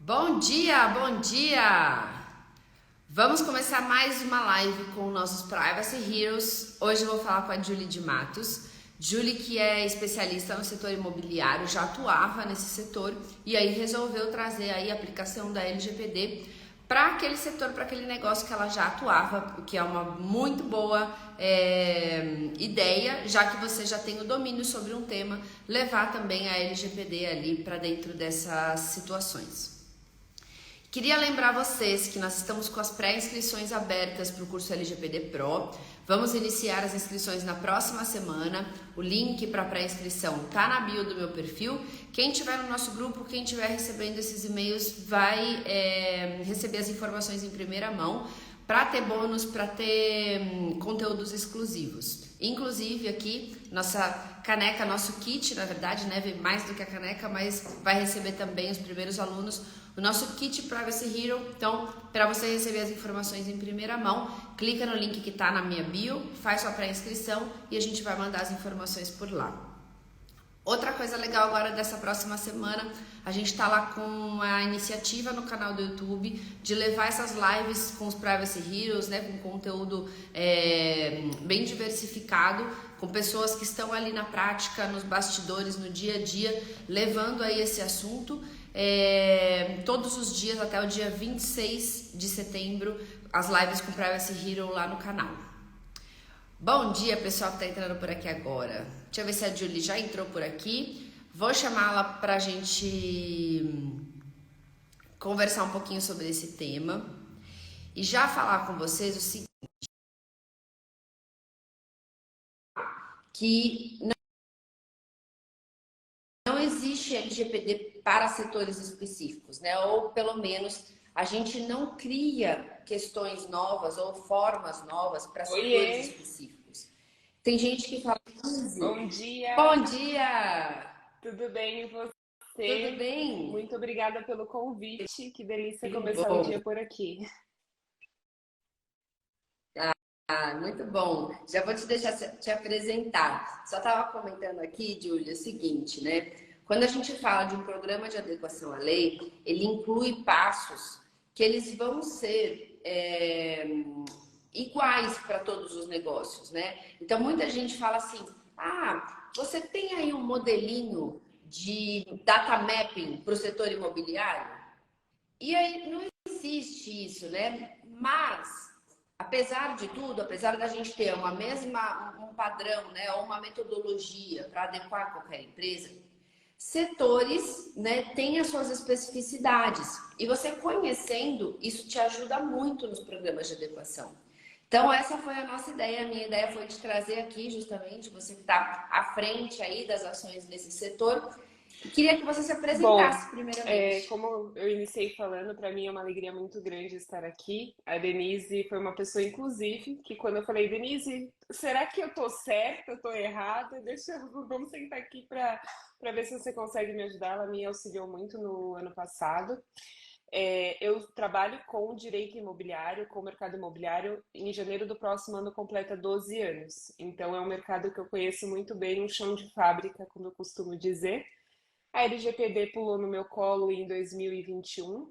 Bom dia, bom dia! Vamos começar mais uma live com nossos Privacy Heroes. Hoje eu vou falar com a Julie de Matos. Julie, que é especialista no setor imobiliário, já atuava nesse setor e aí resolveu trazer aí a aplicação da LGPD para aquele setor, para aquele negócio que ela já atuava, o que é uma muito boa ideia, já que você já tem o domínio sobre um tema, levar também a LGPD ali para dentro dessas situações. Queria lembrar vocês que nós estamos com as pré-inscrições abertas para o curso LGPD Pro. Vamos iniciar as inscrições na próxima semana. O link para pré-inscrição está na bio do meu perfil. Quem estiver no nosso grupo, quem estiver recebendo esses e-mails, vai receber as informações em primeira mão para ter bônus, para ter conteúdos exclusivos. Inclusive aqui, nossa caneca, nosso kit, na verdade, né, vem mais do que a caneca, mas vai receber também os primeiros alunos o nosso kit Privacy Hero. Então, para você receber as informações em primeira mão, clica no link que está na minha bio, faz sua pré-inscrição e a gente vai mandar as informações por lá. Outra coisa legal agora dessa próxima semana, a gente está lá com a iniciativa no canal do YouTube de levar essas lives com os Privacy Heroes, né, com conteúdo bem diversificado, com pessoas que estão ali na prática, nos bastidores, no dia a dia, levando aí esse assunto. Todos os dias até o dia 26 de setembro, as lives com Privacy Hero lá no canal. Bom dia, pessoal que está entrando por aqui agora. Deixa eu ver se a Julie já entrou por aqui. Vou chamá-la para a gente conversar um pouquinho sobre esse tema e já falar com vocês o seguinte, que não existe LGPD para setores específicos, né? Ou pelo menos a gente não cria questões novas ou formas novas para setores específicos. Tem gente que fala... Bom dia! Bom dia! Tudo bem e você? Tudo bem? Muito obrigada pelo convite. Que delícia Que começar o bom. dia por aqui. Muito bom. Já vou te deixar te apresentar. Só estava comentando aqui, Júlia, o seguinte, né? Quando a gente fala de um programa de adequação à lei, ele inclui passos que eles vão ser iguais para todos os negócios, né? Então, muita gente fala assim, você tem aí um modelinho de data mapping para o setor imobiliário? E aí não existe isso, né? Mas, apesar de tudo, apesar da gente ter um padrão, né, ou uma metodologia para adequar qualquer empresa, setores, né, têm as suas especificidades. E você conhecendo, isso te ajuda muito nos programas de adequação. Então, essa foi a nossa ideia. A minha ideia foi te trazer aqui, justamente, você que está à frente aí das ações nesse setor. Queria que você se Bom, apresentasse primeiramente. como eu iniciei falando, para mim é uma alegria muito grande estar aqui. A Denise foi uma pessoa, inclusive, que quando eu falei, Denise, será que eu tô certa, eu tô errada? Vamos sentar aqui para ver se você consegue me ajudar. Ela me auxiliou muito no ano passado. Eu trabalho com direito imobiliário, com o mercado imobiliário. Em janeiro do próximo ano completa 12 anos. Então é um mercado que eu conheço muito bem, um chão de fábrica, como eu costumo dizer. A LGPD pulou no meu colo em 2021,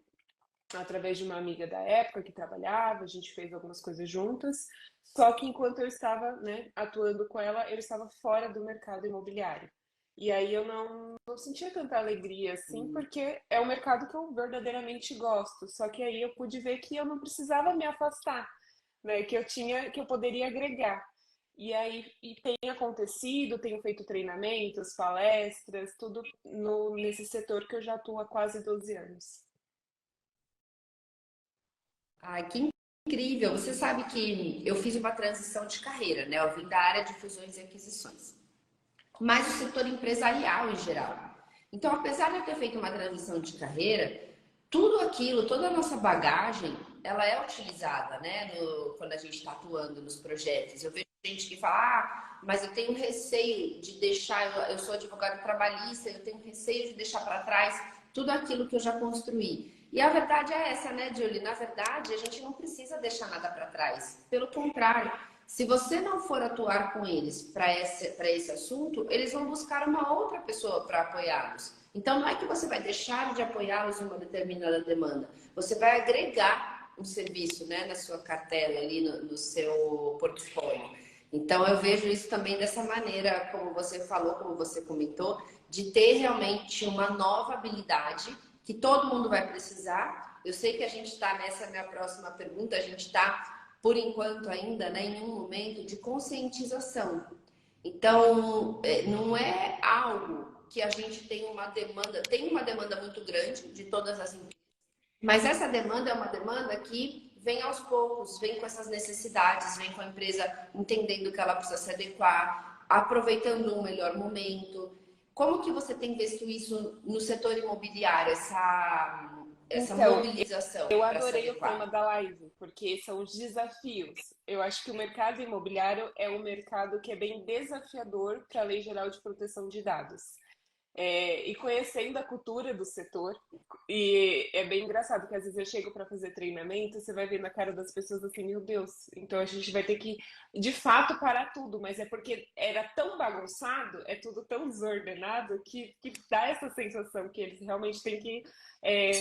através de uma amiga da época que trabalhava, a gente fez algumas coisas juntas. Só que enquanto eu estava, né, atuando com ela, eu estava fora do mercado imobiliário. E aí eu não sentia tanta alegria assim, porque é um mercado que eu verdadeiramente gosto. Só que aí eu pude ver que eu não precisava me afastar, né, que eu poderia agregar. E aí tem acontecido, tenho feito treinamentos, palestras, tudo nesse setor que eu já atuo há quase 12 anos. Ai, que incrível! Você sabe que eu fiz uma transição de carreira, né? Eu vim da área de fusões e aquisições, mas o setor empresarial em geral. Então, apesar de eu ter feito uma transição de carreira, tudo aquilo, toda a nossa bagagem, ela é utilizada, né? Quando a gente está atuando nos projetos. Eu vejo gente que fala, mas eu tenho receio de deixar, eu sou advogado trabalhista, eu tenho receio de deixar para trás tudo aquilo que eu já construí. E a verdade é essa, né, Julie? Na verdade, a gente não precisa deixar nada para trás. Pelo contrário, se você não for atuar com eles para esse assunto, eles vão buscar uma outra pessoa para apoiá-los. Então, não é que você vai deixar de apoiá-los em uma determinada demanda, você vai agregar um serviço, né, na sua cartela, ali no seu portfólio. Então, eu vejo isso também dessa maneira, como você falou, como você comentou, de ter realmente uma nova habilidade que todo mundo vai precisar. Eu sei que a gente está nessa minha próxima pergunta, a gente está, por enquanto ainda, né, em um momento de conscientização. Então, não é algo que a gente tem uma demanda muito grande de todas as empresas, mas essa demanda é uma demanda que vem aos poucos, vem com essas necessidades, vem com a empresa entendendo que ela precisa se adequar, aproveitando um melhor momento. Como que você tem visto isso no setor imobiliário, essa Então, mobilização eu para se adorei o tema adequar? da live, porque são os desafios. Eu acho que o mercado imobiliário é um mercado que é bem desafiador para a Lei Geral de Proteção de Dados. E conhecendo a cultura do setor, e é bem engraçado que às vezes eu chego para fazer treinamento, você vai ver na cara das pessoas assim, meu Deus, então a gente vai ter que de fato parar tudo, mas é porque era tão bagunçado, é tudo tão desordenado que dá essa sensação que eles realmente têm que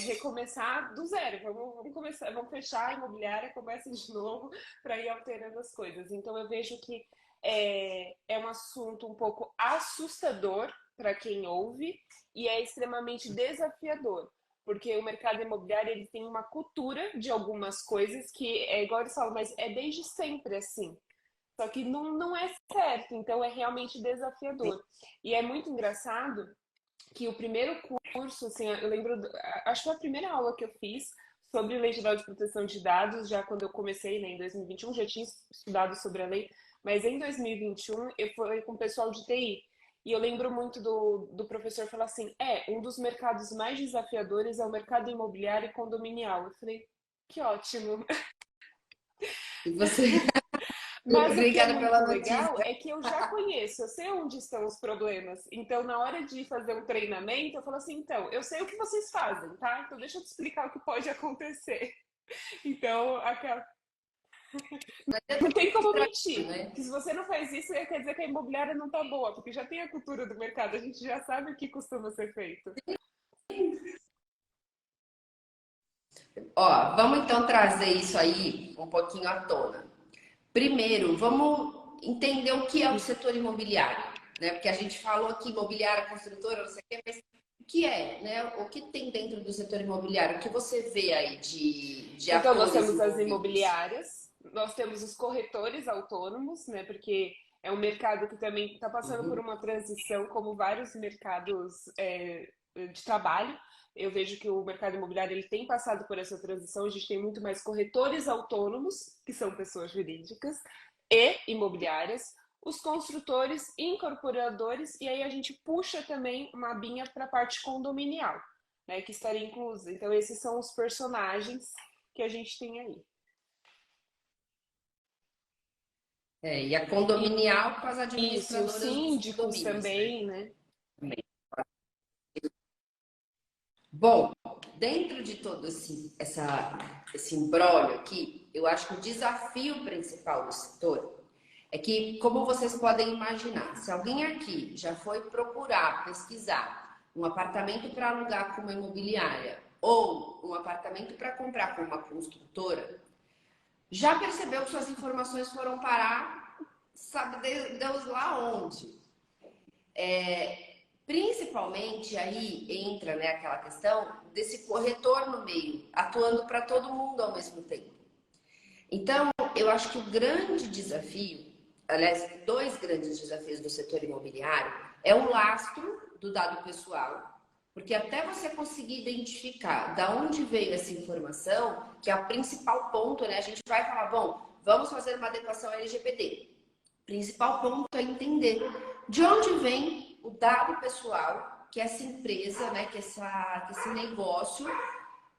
recomeçar do zero. Vamos começar, vamos fechar a imobiliária, começa de novo para ir alterando as coisas. Então eu vejo que é um assunto um pouco assustador para quem ouve e é extremamente desafiador, porque o mercado imobiliário ele tem uma cultura de algumas coisas que é igual eles falam, mas é desde sempre assim. Só que não é certo, então é realmente desafiador. E é muito engraçado que o primeiro curso, assim, eu lembro, acho que foi a primeira aula que eu fiz sobre Lei Geral de Proteção de Dados, já quando eu comecei, né, em 2021, já tinha estudado sobre a lei, mas em 2021 eu fui com o pessoal de TI. E eu lembro muito do professor falar assim: um dos mercados mais desafiadores é o mercado imobiliário e condominial. Eu falei, que ótimo. E você, Mas o que é obrigada muito pela legal notícia. é que eu já conheço, eu sei onde estão os problemas. Então, na hora de fazer um treinamento, eu falo assim: então, eu sei o que vocês fazem, tá? Então, deixa eu te explicar o que pode acontecer. Então, Não não adianta tem como distrair, mentir. né? Que se você não faz isso, quer dizer que a imobiliária não tá boa, porque já tem a cultura do mercado, a gente já sabe o que costuma ser feito. Ó, vamos então trazer isso aí um pouquinho à tona. Primeiro, vamos entender o que é o setor imobiliário, né? Porque a gente falou aqui imobiliária, construtora, não sei o quê, mas o que é, né? O que tem dentro do setor imobiliário? O que você vê aí de Então, nós atores temos as envolvidos? imobiliárias, nós temos os corretores autônomos, né? Porque é um mercado que também está passando por Uhum. uma transição, como vários mercados de trabalho. Eu vejo que o mercado imobiliário ele tem passado por essa transição. A gente tem muito mais corretores autônomos, que são pessoas jurídicas, e imobiliárias, os construtores, incorporadores, e aí a gente puxa também uma abinha para a parte condominial, né, que estaria inclusa. Então, esses são os personagens que a gente tem aí. E a condominial com as Isso, e os administradoras dos síndicos condomínios, né? também, né? Bom, dentro de todo esse imbróglio aqui, eu acho que o desafio principal do setor é que, como vocês podem imaginar, se alguém aqui já foi procurar, pesquisar um apartamento para alugar com uma imobiliária ou um apartamento para comprar com uma construtora, já percebeu que suas informações foram parar, sabe Deus lá onde? Principalmente aí entra, né, aquela questão desse corretor no meio, atuando para todo mundo ao mesmo tempo. Então, eu acho que o grande desafio, aliás, dois grandes desafios do setor imobiliário, é o lastro do dado pessoal, porque até você conseguir identificar da onde veio essa informação, que é o principal ponto, né? A gente vai falar, bom, vamos fazer uma adequação LGPD. O principal ponto é entender de onde vem o dado pessoal que essa empresa, né, que esse negócio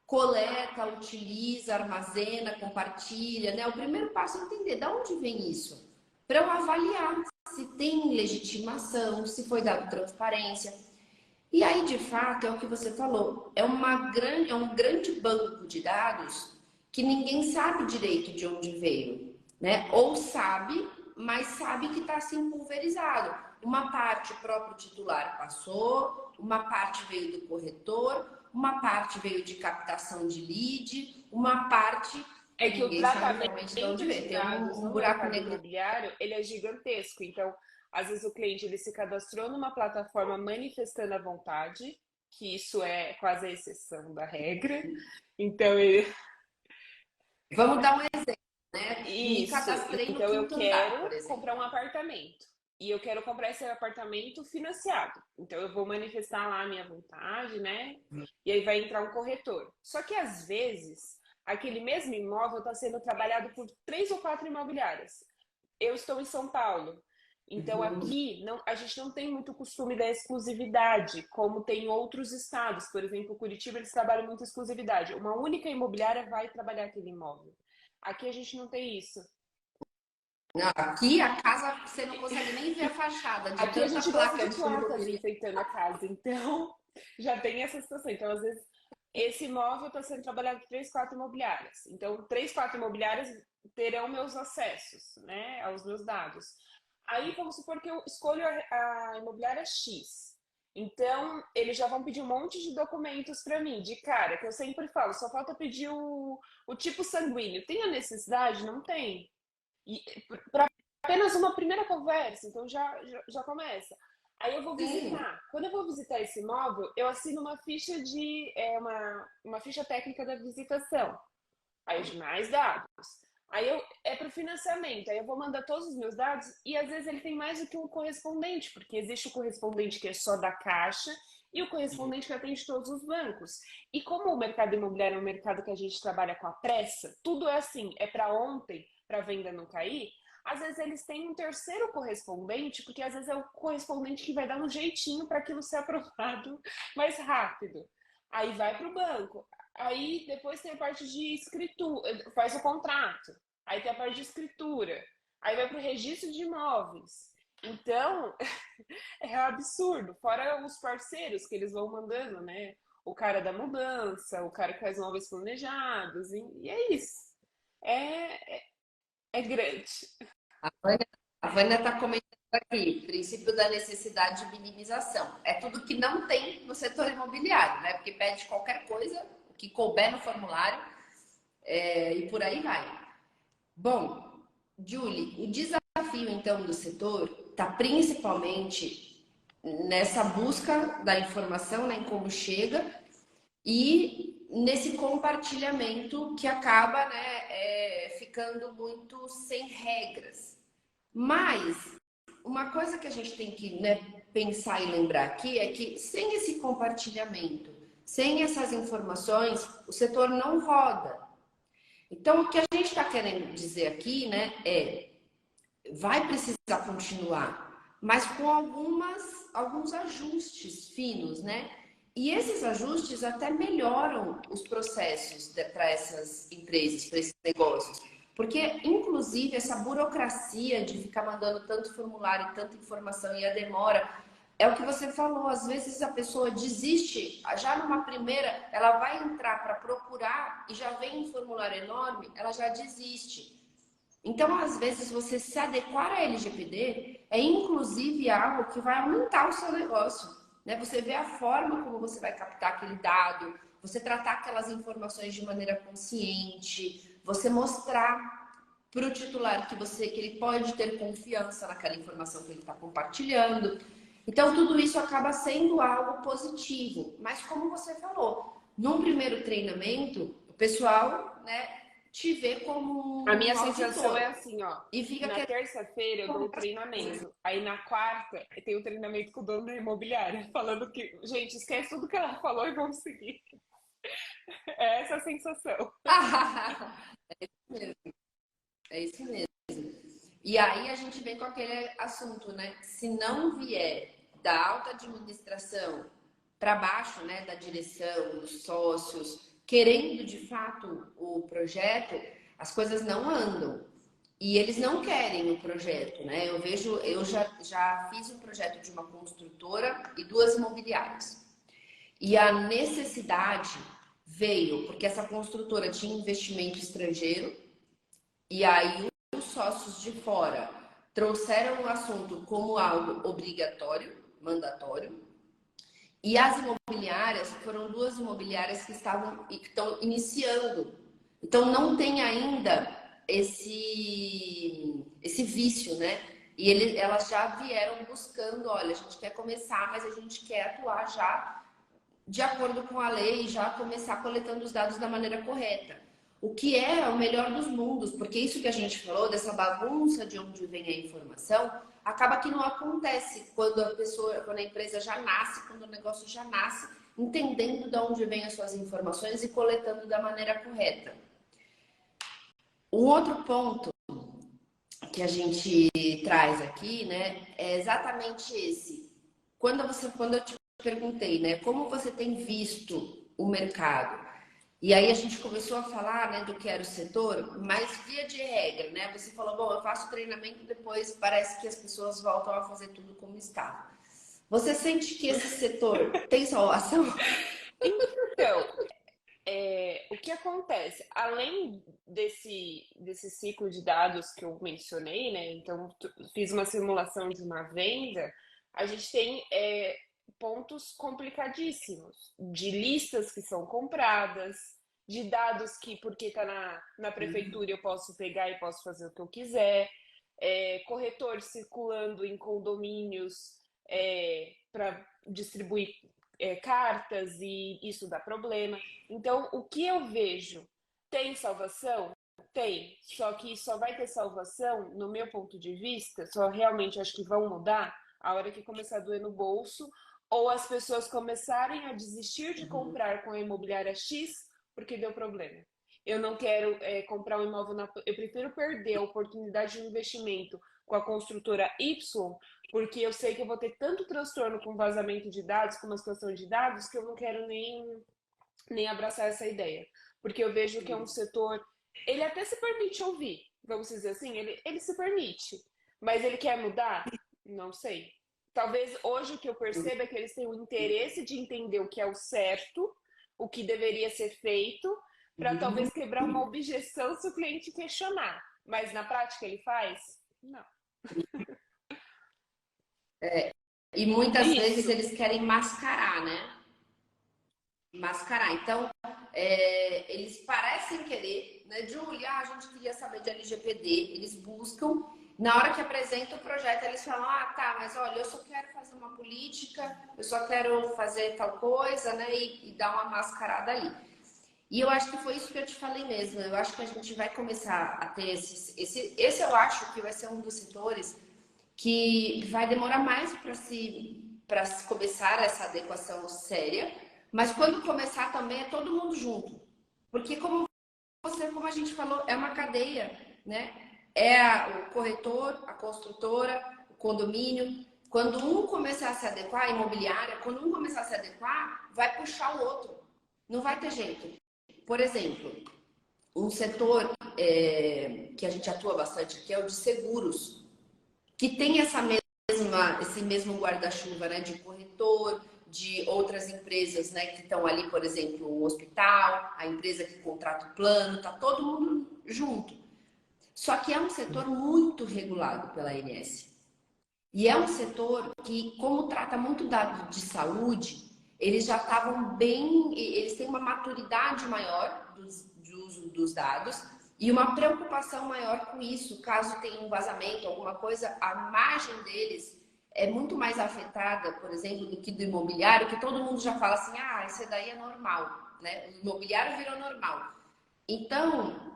coleta, utiliza, armazena, compartilha, né? O primeiro passo é entender de onde vem isso, para eu avaliar se tem legitimação, se foi dado transparência. E aí, de fato, é o que você falou, é um grande banco de dados que ninguém sabe direito de onde veio, né? Ou sabe, mas sabe que está assim pulverizado. Uma parte o próprio titular passou, uma parte veio do corretor, uma parte veio de captação de lead, uma parte É que o ninguém sabe tratamento realmente de onde vem. de Tem dados um no buraco mercado negro. imobiliário, ele é gigantesco. Então, às vezes o cliente ele se cadastrou numa plataforma manifestando a vontade, que isso é quase a exceção da regra. Então, Vamos dar um exemplo, né? Me isso. cadastrei no Então, eu quinto andar, por quero exemplo. comprar um apartamento. E eu quero comprar esse apartamento financiado. Então, eu vou manifestar lá a minha vontade, né? E aí vai entrar um corretor. Só que, às vezes, aquele mesmo imóvel está sendo trabalhado por 3 ou 4 imobiliárias. Eu estou em São Paulo. Então, Uhum. aqui, não, a gente não tem muito costume da exclusividade, como tem em outros estados. Por exemplo, Curitiba, eles trabalham muito exclusividade. Uma única imobiliária vai trabalhar aquele imóvel. Aqui a gente não tem isso. Não, aqui a casa você não consegue nem ver a fachada de Aqui a tanta gente gosta placa de de placas imobiliário. enfeitando a casa, então já tem essa situação. Então, às vezes, esse imóvel está sendo trabalhado por 3, 4 imobiliárias. Então, 3, 4 imobiliárias terão meus acessos, né, aos meus dados. Aí, vamos supor que eu escolho a imobiliária X. Então, eles já vão pedir um monte de documentos para mim, de cara, que eu sempre falo, só falta pedir o tipo sanguíneo. Tem a necessidade? Não tem. E para apenas uma primeira conversa, então já começa. Aí eu vou Sim. visitar. Quando eu vou visitar esse imóvel, eu assino uma ficha de uma ficha técnica da visitação. Aí os mais dados. Aí é para o financiamento. Aí eu vou mandar todos os meus dados e às vezes ele tem mais do que um correspondente, porque existe o correspondente que é só da Caixa e o correspondente que atende todos os bancos. E como o mercado imobiliário é um mercado que a gente trabalha com a pressa, tudo é assim, é para ontem, para a venda não cair. Às vezes eles têm um terceiro correspondente, porque às vezes é o correspondente que vai dar um jeitinho para aquilo ser aprovado mais rápido. Aí vai para o banco. Aí depois tem a parte de escritura, faz o contrato. Aí tem a parte de escritura. Aí vai para o registro de imóveis. Então, é um absurdo. Fora os parceiros que eles vão mandando, né? O cara da mudança, o cara que faz móveis planejados. E é isso. É, é grande. A Vânia, a Vânia está comentando aqui, princípio da necessidade de minimização. É tudo que não tem no setor imobiliário, né? Porque pede qualquer coisa, o que couber no formulário, e por aí vai. Bom, Julie, o desafio então do setor está principalmente nessa busca da informação, né, em como chega e nesse compartilhamento que acaba, né, ficando muito sem regras. Mas uma coisa que a gente tem que, né, pensar e lembrar aqui é que sem esse compartilhamento, sem essas informações, o setor não roda. Então, o que a gente está querendo dizer aqui, né, vai precisar continuar, mas com alguns ajustes finos, né? E esses ajustes até melhoram os processos para essas empresas, para esses negócios. Porque, inclusive, essa burocracia de ficar mandando tanto formulário, tanta informação e a demora, é o que você falou. Às vezes a pessoa desiste, já numa primeira, ela vai entrar para procurar e já vem um formulário enorme, ela já desiste. Então, às vezes, você se adequar à LGPD é inclusive algo que vai aumentar o seu negócio, né? Você vê a forma como você vai captar aquele dado, você tratar aquelas informações de maneira consciente, você mostrar para o titular que ele pode ter confiança naquela informação que ele está compartilhando. Então, tudo isso acaba sendo algo positivo. Mas, como você falou, num primeiro treinamento, o pessoal, né, te vê A como minha um sensação é auditor assim, ó. e fica Na querendo. terça-feira eu dou o treinamento. Aí na quarta eu tenho o treinamento com o dono da imobiliária, falando que, gente, esquece tudo que ela falou e vamos seguir. É essa a sensação. É isso mesmo. E aí a gente vem com aquele assunto, né? Se não vier da alta administração para baixo, né, da direção, dos sócios, querendo de fato o projeto, as coisas não andam. E eles não querem o projeto, né? Eu já fiz um projeto de uma construtora e duas imobiliárias. E a necessidade veio porque essa construtora tinha investimento estrangeiro e aí os sócios de fora trouxeram o assunto como algo obrigatório, mandatório, E as imobiliárias foram duas imobiliárias que estão iniciando. Então não tem ainda esse vício, né? E elas já vieram buscando, olha, a gente quer começar, mas a gente quer atuar já de acordo com a lei, já começar coletando os dados da maneira correta. O que é o melhor dos mundos, porque isso que a gente falou, dessa bagunça de onde vem a informação, acaba que não acontece quando quando a empresa já nasce, quando o negócio já nasce, entendendo de onde vêm as suas informações e coletando da maneira correta. Um outro ponto que a gente traz aqui, né, é exatamente esse. Quando eu te perguntei, né, como você tem visto o mercado? E aí a gente começou a falar, né, do que era o setor, mas via de regra, né? Você falou, bom, eu faço treinamento, depois parece que as pessoas voltam a fazer tudo como estava. Você sente que esse setor tem salvação? Então, o que acontece? Além desse ciclo de dados que eu mencionei, né? Então, fiz uma simulação de uma venda, a gente tem pontos complicadíssimos de listas que são compradas, de dados que, porque está na prefeitura, eu posso pegar e posso fazer o que eu quiser, corretor circulando em condomínios para distribuir cartas e isso dá problema. Então, o que eu vejo? Tem salvação? Tem. Só que só vai ter salvação, no meu ponto de vista, só realmente acho que vão mudar a hora que começar a doer no bolso ou as pessoas começarem a desistir de comprar com a imobiliária X porque deu problema. Eu não quero comprar um imóvel, eu prefiro perder a oportunidade de investimento com a construtora Y, porque eu sei que eu vou ter tanto transtorno com vazamento de dados, com uma situação de dados, que eu não quero nem abraçar essa ideia. Porque eu vejo que é um setor. Ele até se permite ouvir, vamos dizer assim, ele se permite. Mas ele quer mudar? Não sei. Talvez hoje o que eu percebo é que eles têm o interesse de entender o que é o certo, o que deveria ser feito, para talvez quebrar uma objeção se o cliente questionar. Mas na prática ele faz? Não. E muitas vezes Isso. eles querem mascarar, né? Mascarar. Então, eles parecem querer, né, Julia, a gente queria saber de LGPD, eles buscam, na hora que apresenta o projeto, eles falam, ah, tá, mas olha, eu só quero fazer uma política, eu só quero fazer tal coisa, né, e dar uma mascarada ali. E eu acho que foi isso que eu te falei mesmo, eu acho que a gente vai começar a ter esse eu acho que vai ser um dos setores que vai demorar mais para se começar essa adequação séria, mas quando começar também é todo mundo junto. Porque como a gente falou, é uma cadeia, né? O corretor, a construtora, o condomínio. Quando um começar a se adequar, a imobiliária, quando um começar a se adequar, vai puxar o outro. Não vai ter jeito. Por exemplo, um setor que a gente atua bastante aqui é o de seguros, que tem esse mesmo guarda-chuva, né, de corretor, de outras empresas, né, que estão ali, por exemplo, o hospital, a empresa que contrata o plano, tá todo mundo junto. Só que é um setor muito regulado pela ANS. E é um setor que, como trata muito dado de saúde, eles já estavam bem, eles têm uma maturidade maior de uso dos dados e uma preocupação maior com isso. Caso tenha um vazamento, alguma coisa, a margem deles é muito mais afetada, por exemplo, do que do imobiliário, que todo mundo já fala assim, ah, isso daí é normal, né? O imobiliário virou normal. Então,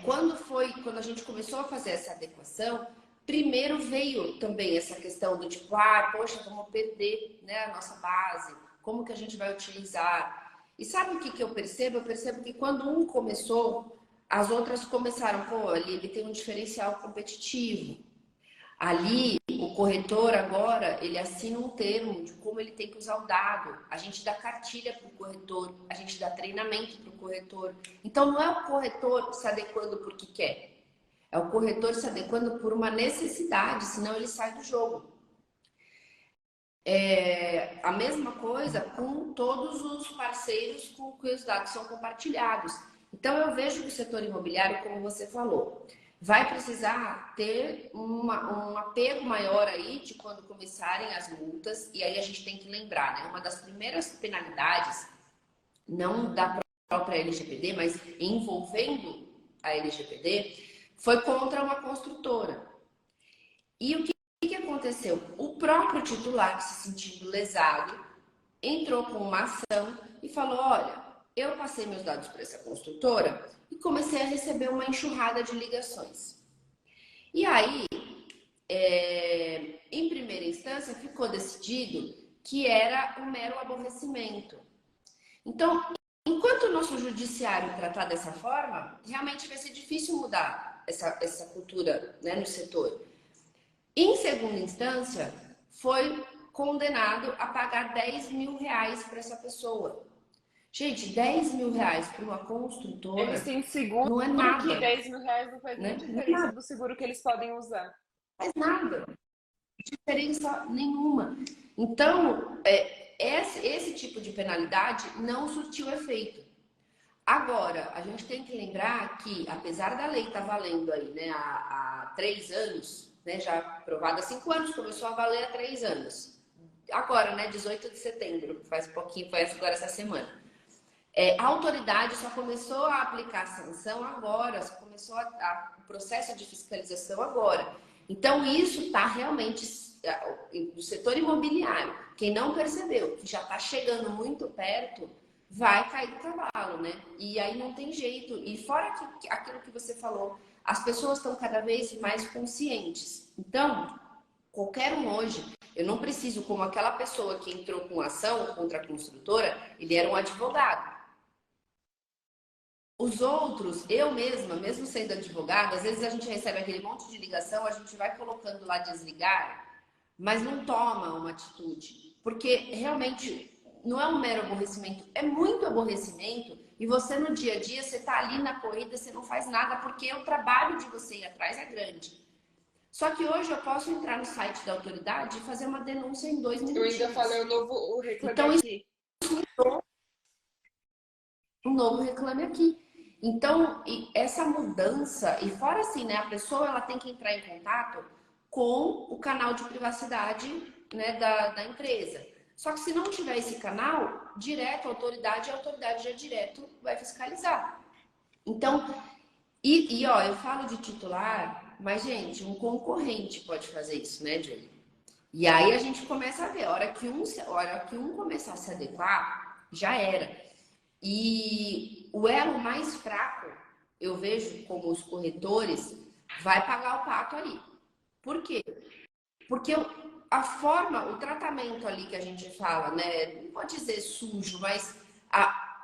quando a gente começou a fazer essa adequação, primeiro veio também essa questão do tipo, ah, poxa, vamos perder, né, a nossa base, como que a gente vai utilizar? E sabe o que que eu percebo? Eu percebo que quando um começou, as outras começaram, pô, ele tem um diferencial competitivo. Ali, o corretor agora, ele assina um termo de como ele tem que usar o dado. A gente dá cartilha para o corretor, a gente dá treinamento para o corretor. Então, não é o corretor se adequando porque quer. É o corretor se adequando por uma necessidade, senão ele sai do jogo. A mesma coisa com todos os parceiros com que os dados são compartilhados. Então, eu vejo que o setor imobiliário, como você falou, vai precisar ter um apego maior aí de quando começarem as multas. E aí a gente tem que lembrar, né? Uma das primeiras penalidades, não da própria LGPD, mas envolvendo a LGPD, foi contra uma construtora. E o que aconteceu? O próprio titular, se sentindo lesado, entrou com uma ação e falou: olha, eu passei meus dados para essa construtora e comecei a receber uma enxurrada de ligações. E aí, em primeira instância, ficou decidido que era um mero aborrecimento. Então, enquanto o nosso judiciário tratar dessa forma, realmente vai ser difícil mudar essa cultura, né, no setor. Em segunda instância, foi condenado a pagar 10 mil reais para essa pessoa. Gente, 10 mil reais para uma Eles construtora têm seguro não é que nada, 10 mil reais não faz nem né? Não é diferença nada, do seguro que eles podem usar. não faz nada, diferença nenhuma. Então, esse tipo de penalidade não surtiu efeito. Agora, a gente tem que lembrar que, apesar da lei estar valendo aí, né, há 3 anos, né, já aprovada há 5 anos, começou a valer há 3 anos. Agora, né, 18 de setembro, faz pouquinho, foi agora essa semana. A autoridade só começou a aplicar a sanção agora, só começou o processo de fiscalização agora. Então, isso está realmente no setor imobiliário. Quem não percebeu que já está chegando muito perto, vai cair do cavalo, né? E aí não tem jeito. E fora aquilo que você falou, as pessoas estão cada vez mais conscientes. Então, qualquer um hoje, eu não preciso, como aquela pessoa que entrou com ação contra a construtora, ele era um advogado. Os outros, eu mesma, mesmo sendo advogada, às vezes a gente recebe aquele monte de ligação, a gente vai colocando lá desligar, mas não toma uma atitude. Porque realmente não é um mero aborrecimento, é muito aborrecimento. E você no dia a dia, você está ali na corrida, você não faz nada, porque o trabalho de você ir atrás é grande. Só que hoje eu posso entrar no site da autoridade e fazer uma denúncia em dois Eu ainda falei minutinhos. o Reclame Então, isso Aqui. um novo Reclame Aqui. Então, essa mudança, e fora assim, né, a pessoa ela tem que entrar em contato com o canal de privacidade, né, da empresa. Só que se não tiver esse canal, direto à autoridade, a autoridade já direto vai fiscalizar. Então, ó, eu falo de titular, mas, gente, um concorrente pode fazer isso, né, Julie? E aí a gente começa a ver, a hora que um começar a se adequar, já era. E o elo mais fraco, eu vejo como os corretores, vai pagar o pato ali. Por quê? Porque a forma, o tratamento ali que a gente fala, né? Não pode dizer sujo, mas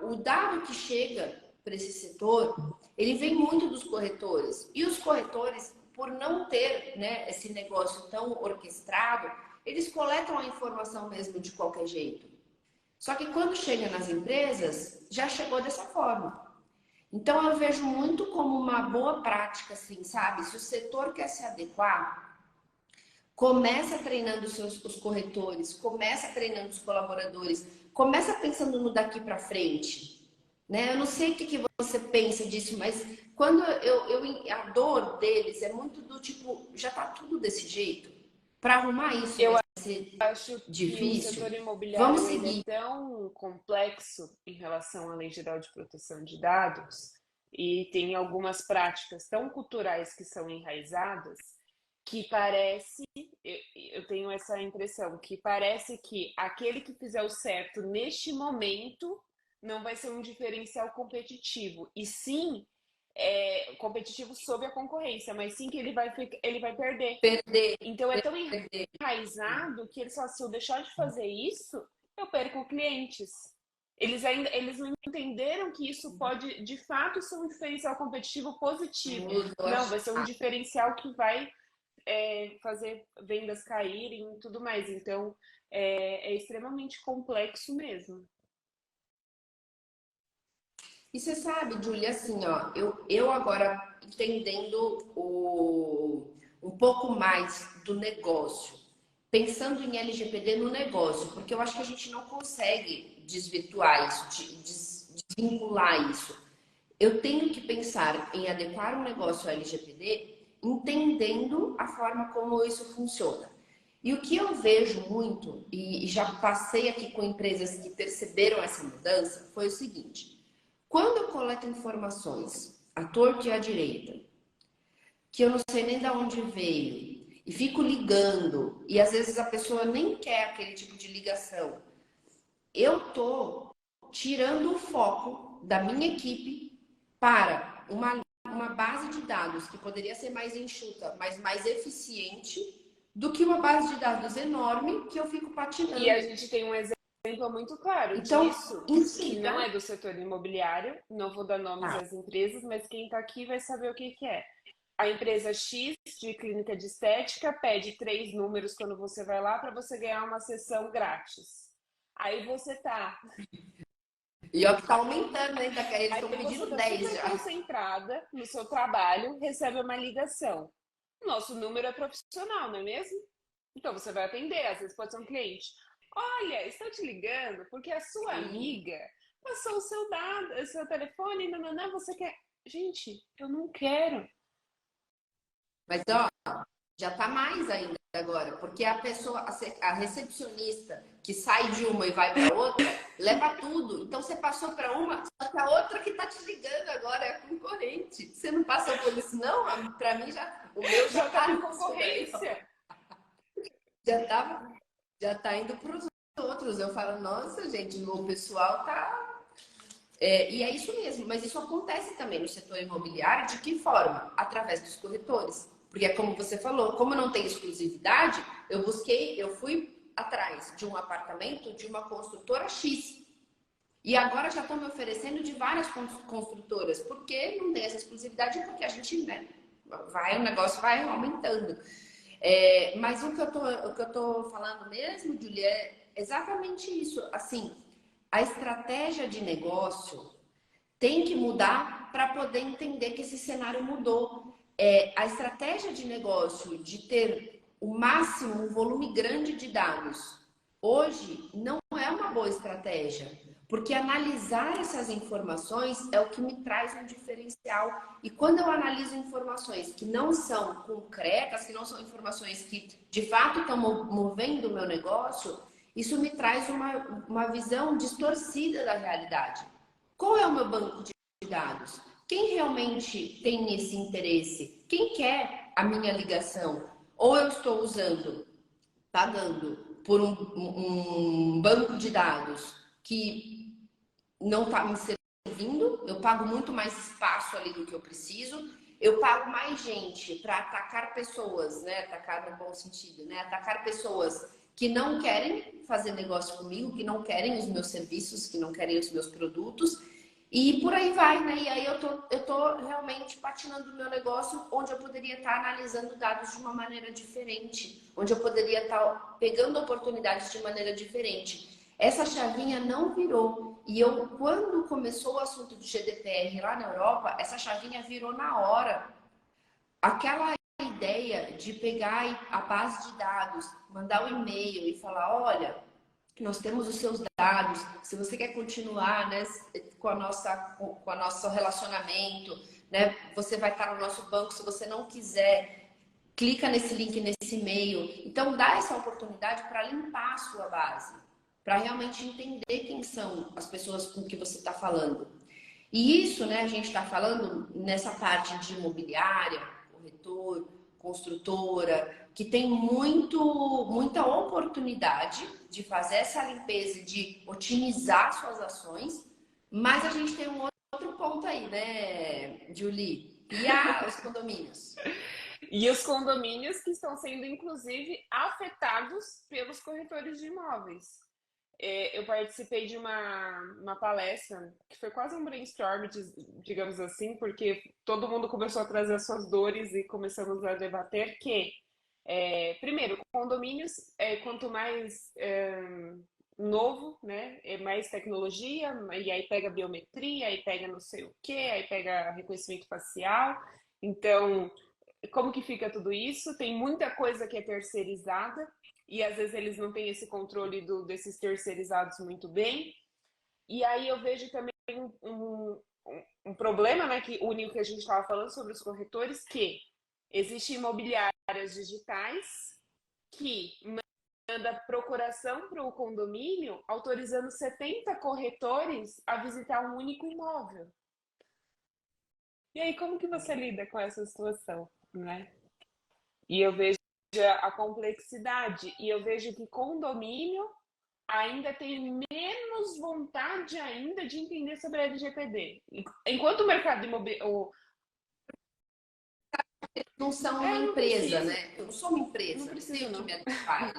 o dado que chega para esse setor, ele vem muito dos corretores. E os corretores, por não ter, né, esse negócio tão orquestrado, eles coletam a informação mesmo de qualquer jeito. Só que quando chega nas empresas, já chegou dessa forma. Então eu vejo muito como uma boa prática, assim, sabe? Se o setor quer se adequar, começa treinando os corretores, começa treinando os colaboradores, começa pensando no daqui para frente, né? Eu não sei o que você pensa disso, mas quando a dor deles é muito do tipo, já tá tudo desse jeito. Para arrumar isso Eu vai ser acho que o difícil. setor Vamos imobiliário ele é seguir. tão complexo em relação à Lei Geral de Proteção de Dados e tem algumas práticas tão culturais que são enraizadas que parece, eu tenho essa impressão, que parece que aquele que fizer o certo neste momento não vai ser um diferencial competitivo, e sim competitivo sob a concorrência, mas sim que ele vai perder. Perder, Então é tão perder. enraizado que eles falam, se eu deixar de fazer isso, eu perco clientes. Eles não entenderam que isso pode, de fato, ser um diferencial competitivo positivo. Mudou a Não, vai ser um chave. diferencial que vai fazer vendas caírem e tudo mais. Então, é extremamente complexo mesmo. E você sabe, Julia, assim, ó, eu agora entendendo um pouco mais do negócio, pensando em LGPD no negócio, porque eu acho que a gente não consegue desvirtuar isso, desvincular isso. eu tenho que pensar em adequar o negócio ao LGPD, entendendo a forma como isso funciona. E o que eu vejo muito, e já passei aqui com empresas que perceberam essa mudança, foi o seguinte: quando eu coleto informações à torta e à direita, que eu não sei nem de onde veio, e fico ligando, e às vezes a pessoa nem quer aquele tipo de ligação, eu tô tirando o foco da minha equipe para uma base de dados que poderia ser mais enxuta, mas mais eficiente, do que uma base de dados enorme que eu fico E a patinando. gente tem um exemplo muito claro Então, disso, que não incida. é do setor imobiliário, não vou dar nomes Tá. às empresas, mas quem está aqui vai saber o que que é. A empresa X de clínica de estética pede 3 números quando você vai lá para você ganhar uma sessão grátis. Aí você tá, E ó, que tá aumentando, né? Eles aí estão você pedindo tá 10 super já. concentrada no seu trabalho, recebe uma ligação. Nosso número é profissional, não é mesmo? Então você vai atender, às vezes pode ser um cliente. Olha, estou te ligando porque a sua Sim. amiga passou o seu dado, o seu telefone, não, você quer. Gente, eu não quero. Mas ó, já tá mais ainda agora, porque a pessoa, a recepcionista que sai de uma e vai para outra, leva tudo. Então você passou para uma, só que a outra que tá te ligando agora é a concorrente. Você não passou por isso, não? Para mim já, o meu já Já tá tá com nisso daí, ó. concorrência. Já tá, já tá indo para os outros. Eu falo, nossa, gente, o pessoal tá. E é isso mesmo, mas isso acontece também no setor imobiliário, de que forma? Através dos corretores. Porque, como você falou, como não tem exclusividade, eu fui atrás de um apartamento de uma construtora X. E agora já estão me oferecendo de várias construtoras, porque não tem essa exclusividade, porque a gente, né, o negócio vai aumentando. Mas o que eu tô falando mesmo, Julia, é exatamente isso. Assim, a estratégia de negócio tem que mudar para poder entender que esse cenário mudou. A estratégia de negócio de ter o máximo, um volume grande de dados, hoje não é uma boa estratégia, porque analisar essas informações é o que me traz um diferencial. E quando eu analiso informações que não são concretas, que não são informações que de fato estão movendo o meu negócio, isso me traz uma visão distorcida da realidade. Qual é o meu banco de dados? Quem realmente tem esse interesse? Quem quer a minha ligação? Ou eu estou usando, pagando por um banco de dados que não está me servindo, eu pago muito mais espaço ali do que eu preciso, eu pago mais gente para atacar pessoas, né? Atacar no bom sentido, né? Atacar pessoas que não querem fazer negócio comigo, que não querem os meus serviços, que não querem os meus produtos. E por aí vai, né? E aí eu tô realmente patinando o meu negócio, onde eu poderia estar analisando dados de uma maneira diferente, onde eu poderia estar pegando oportunidades de maneira diferente. Essa chavinha não virou. E eu, quando começou o assunto do GDPR lá na Europa, essa chavinha virou na hora. Aquela ideia de pegar a base de dados, mandar o e-mail e falar, olha, nós temos os seus dados, se você quer continuar, né, com a nosso relacionamento, né, você vai estar no nosso banco, se você não quiser, clica nesse link, nesse e-mail. Então, dá essa oportunidade para limpar a sua base, para realmente entender quem são as pessoas com que você está falando. E isso, né, a gente está falando nessa parte de imobiliária, corretor, construtora, que tem muita oportunidade de fazer essa limpeza, de otimizar suas ações, mas a gente tem um outro ponto aí, né, Julie? E os condomínios? E os condomínios que estão sendo, inclusive, afetados pelos corretores de imóveis. Eu participei de uma palestra que foi quase um brainstorm, digamos assim, porque todo mundo começou a trazer as suas dores e começamos a debater que, primeiro, condomínios, quanto mais novo, né, é mais tecnologia, e aí pega biometria, aí pega não sei o que, aí pega reconhecimento facial. Então, como que fica tudo isso? Tem muita coisa que é terceirizada e às vezes eles não têm esse controle desses terceirizados muito bem. E aí eu vejo também um, um problema, né, que une o que a gente estava falando sobre os corretores, que existem imobiliárias digitais que manda procuração para o condomínio autorizando 70 corretores a visitar um único imóvel. E aí, como que você lida com essa situação, né? E eu vejo a complexidade, e eu vejo que condomínio ainda tem menos vontade ainda de entender sobre a LGPD. Enquanto o mercado imobiliário... Não são uma não empresa, preciso. né? Eu não sou uma Não empresa, não preciso, tenho que não. me adequar.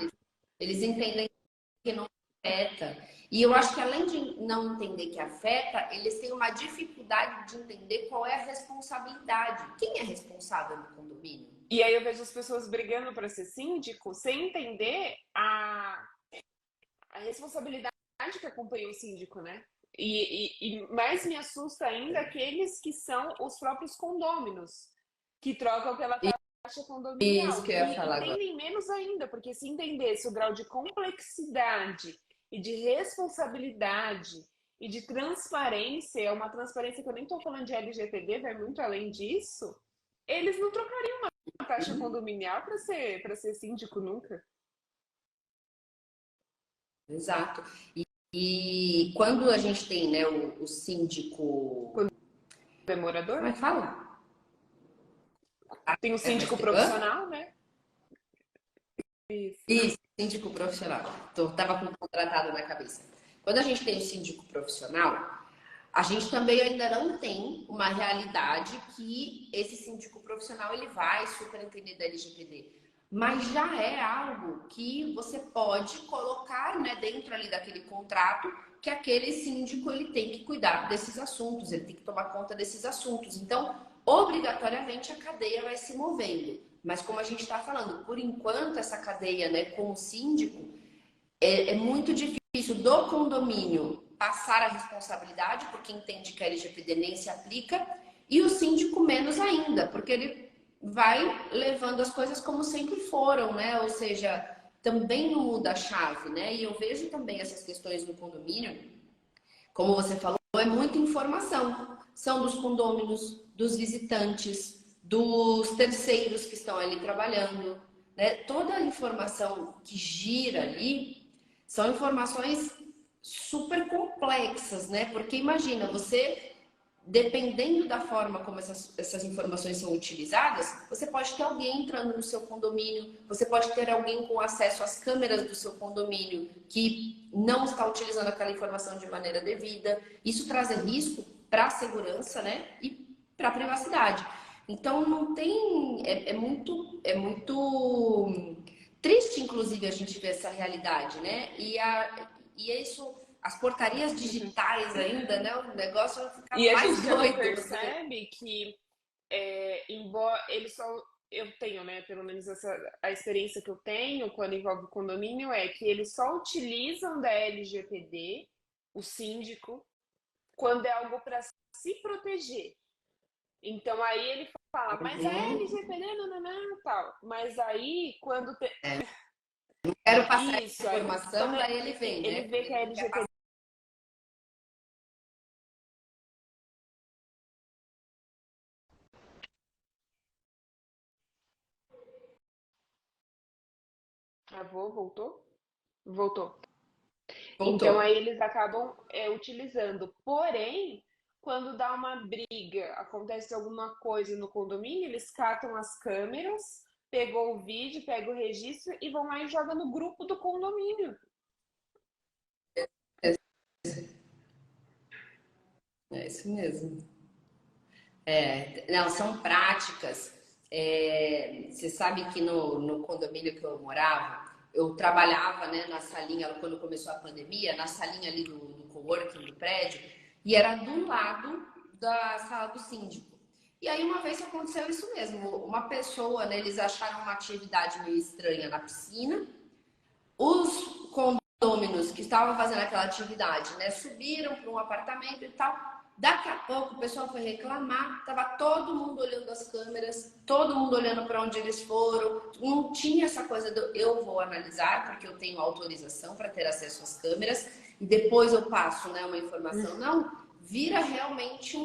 Eles entendem que não afeta. E eu acho que além de não entender que afeta, eles têm uma dificuldade de entender qual é a responsabilidade. Quem é responsável no condomínio? E aí eu vejo as pessoas brigando para ser síndico sem entender a responsabilidade que acompanha o síndico, né? E mais me assusta ainda aqueles que são os próprios condôminos, que trocam pela taxa Isso condominial, que eu que ia falar agora. entendem menos ainda, porque se entendesse o grau de complexidade e de responsabilidade e de transparência, é uma transparência que eu nem estou falando de LGPD, vai muito além disso, eles não trocariam uma taxa condominial para ser síndico nunca. Exato. E quando a gente tem, né, o síndico. Quando é morador, Como é que fala? tem o É, mas síndico hã? profissional, né? Isso. Isso, síndico profissional. Tava com contratado na cabeça. Quando a gente tem o síndico profissional, a gente também ainda não tem uma realidade que esse síndico profissional ele vai superintender da LGPD. Mas já é algo que você pode colocar, né, dentro ali daquele contrato que aquele síndico ele tem que cuidar desses assuntos, ele tem que tomar conta desses assuntos. Então, obrigatoriamente a cadeia vai se movendo. Mas como a gente está falando, por enquanto essa cadeia, né, com o síndico, é muito difícil do condomínio passar a responsabilidade, porque entende que a LGPD nem se aplica, e o síndico menos ainda, porque ele vai levando as coisas como sempre foram, né? Ou seja, também não muda a chave, né? E eu vejo também essas questões no condomínio, como você falou, é muita informação. São dos condôminos, dos visitantes, dos terceiros que estão ali trabalhando, né? Toda a informação que gira ali são informações super complexas, né? Porque imagina, você, dependendo da forma como essas informações são utilizadas, você pode ter alguém entrando no seu condomínio, você pode ter alguém com acesso às câmeras do seu condomínio que não está utilizando aquela informação de maneira devida. Isso traz risco para a segurança, né? E para a privacidade. Então não tem, é muito triste, inclusive, a gente ver essa realidade, né? E isso, as portarias digitais ainda, né? O negócio vai ficar E a mais gente já não doido. percebe que, embora ele só. Eu tenho, né? Pelo menos a experiência que eu tenho quando envolve condomínio é que eles só utilizam da LGPD, o síndico, quando é algo para se proteger. Então aí ele fala, mas a Uhum. LGPD, não, tal. Mas aí, quando tem. Quero passar essa Isso, aí quando informação, daí ele vem, ele né? vê que a Ele não quer LGPD. passar. Voltou? Voltou. Voltou. Então aí eles acabam utilizando. Porém, quando dá uma briga, acontece alguma coisa no condomínio, eles catam as câmeras, pegou o vídeo, pega o registro e vão lá e jogam no grupo do condomínio. É isso mesmo. Não, são práticas. Você sabe que no condomínio que eu morava, eu trabalhava, né, na salinha, quando começou a pandemia, na salinha ali do coworking do prédio, e era do lado da sala do síndico. E aí uma vez aconteceu isso mesmo, uma pessoa, né, eles acharam uma atividade meio estranha na piscina, os condôminos que estavam fazendo aquela atividade, né, subiram para um apartamento e tal. Daqui a pouco o pessoal foi reclamar, tava todo mundo olhando as câmeras, todo mundo olhando para onde eles foram. Não tinha essa coisa do eu vou analisar porque eu tenho autorização para ter acesso às câmeras e depois eu passo, né, uma informação. Não, vira realmente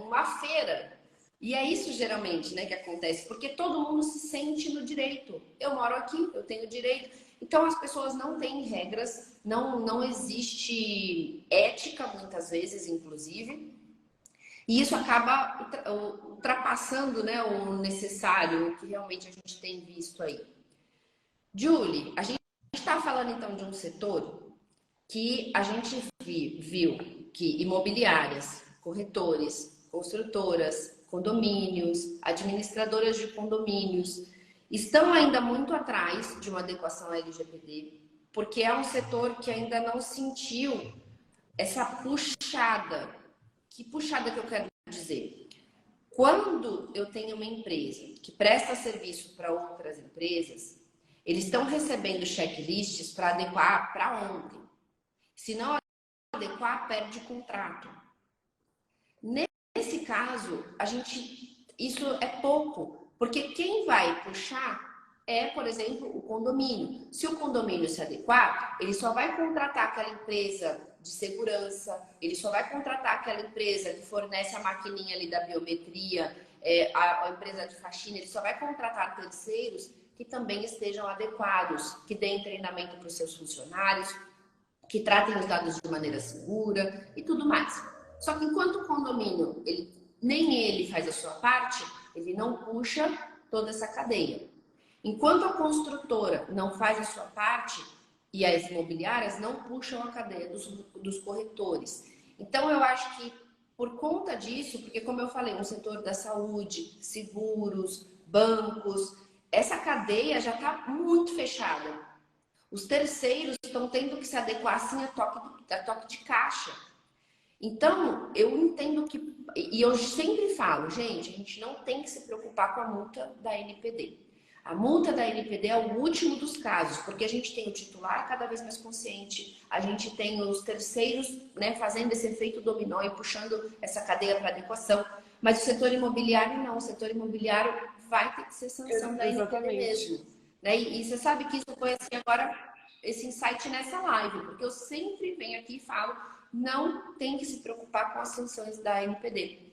uma feira. E é isso geralmente, né, que acontece, porque todo mundo se sente no direito. Eu moro aqui, eu tenho direito. Então as pessoas não têm regras, não existe ética muitas vezes, inclusive. E isso acaba ultrapassando, né, o necessário, o que realmente a gente tem visto aí. Julie, a gente está falando então de um setor que a gente viu que imobiliárias, corretores, construtoras, condomínios, administradoras de condomínios estão ainda muito atrás de uma adequação à LGPD, porque é um setor que ainda não sentiu essa puxada. Que puxada que eu quero dizer? Quando eu tenho uma empresa que presta serviço para outras empresas, eles estão recebendo checklists para adequar para ontem. Se não adequar, perde contrato. Nesse caso, isso é pouco, porque quem vai puxar é, por exemplo, o condomínio. Se o condomínio se adequar, ele só vai contratar aquela empresa de segurança, ele só vai contratar aquela empresa que fornece a maquininha ali da biometria, a empresa de faxina, ele só vai contratar terceiros que também estejam adequados, que deem treinamento para os seus funcionários, que tratem os dados de maneira segura e tudo mais. Só que enquanto o condomínio, nem ele faz a sua parte, ele não puxa toda essa cadeia. Enquanto a construtora não faz a sua parte e as imobiliárias não puxam a cadeia dos corretores. Então, eu acho que por conta disso, porque como eu falei, um setor da saúde, seguros, bancos, essa cadeia já está muito fechada. Os terceiros estão tendo que se adequar assim a toque de caixa. Então, eu entendo que, e eu sempre falo, gente, a gente não tem que se preocupar com a multa da NPD. A multa da NPD é o último dos casos, porque a gente tem o titular cada vez mais consciente, a gente tem os terceiros, né, fazendo esse efeito dominó e puxando essa cadeia para adequação. Mas o setor imobiliário não, o setor imobiliário vai ter que ser sanção da NPD mesmo. Né? E você sabe que isso foi assim agora, esse insight nessa live, porque eu sempre venho aqui e falo, não tem que se preocupar com as sanções da NPD.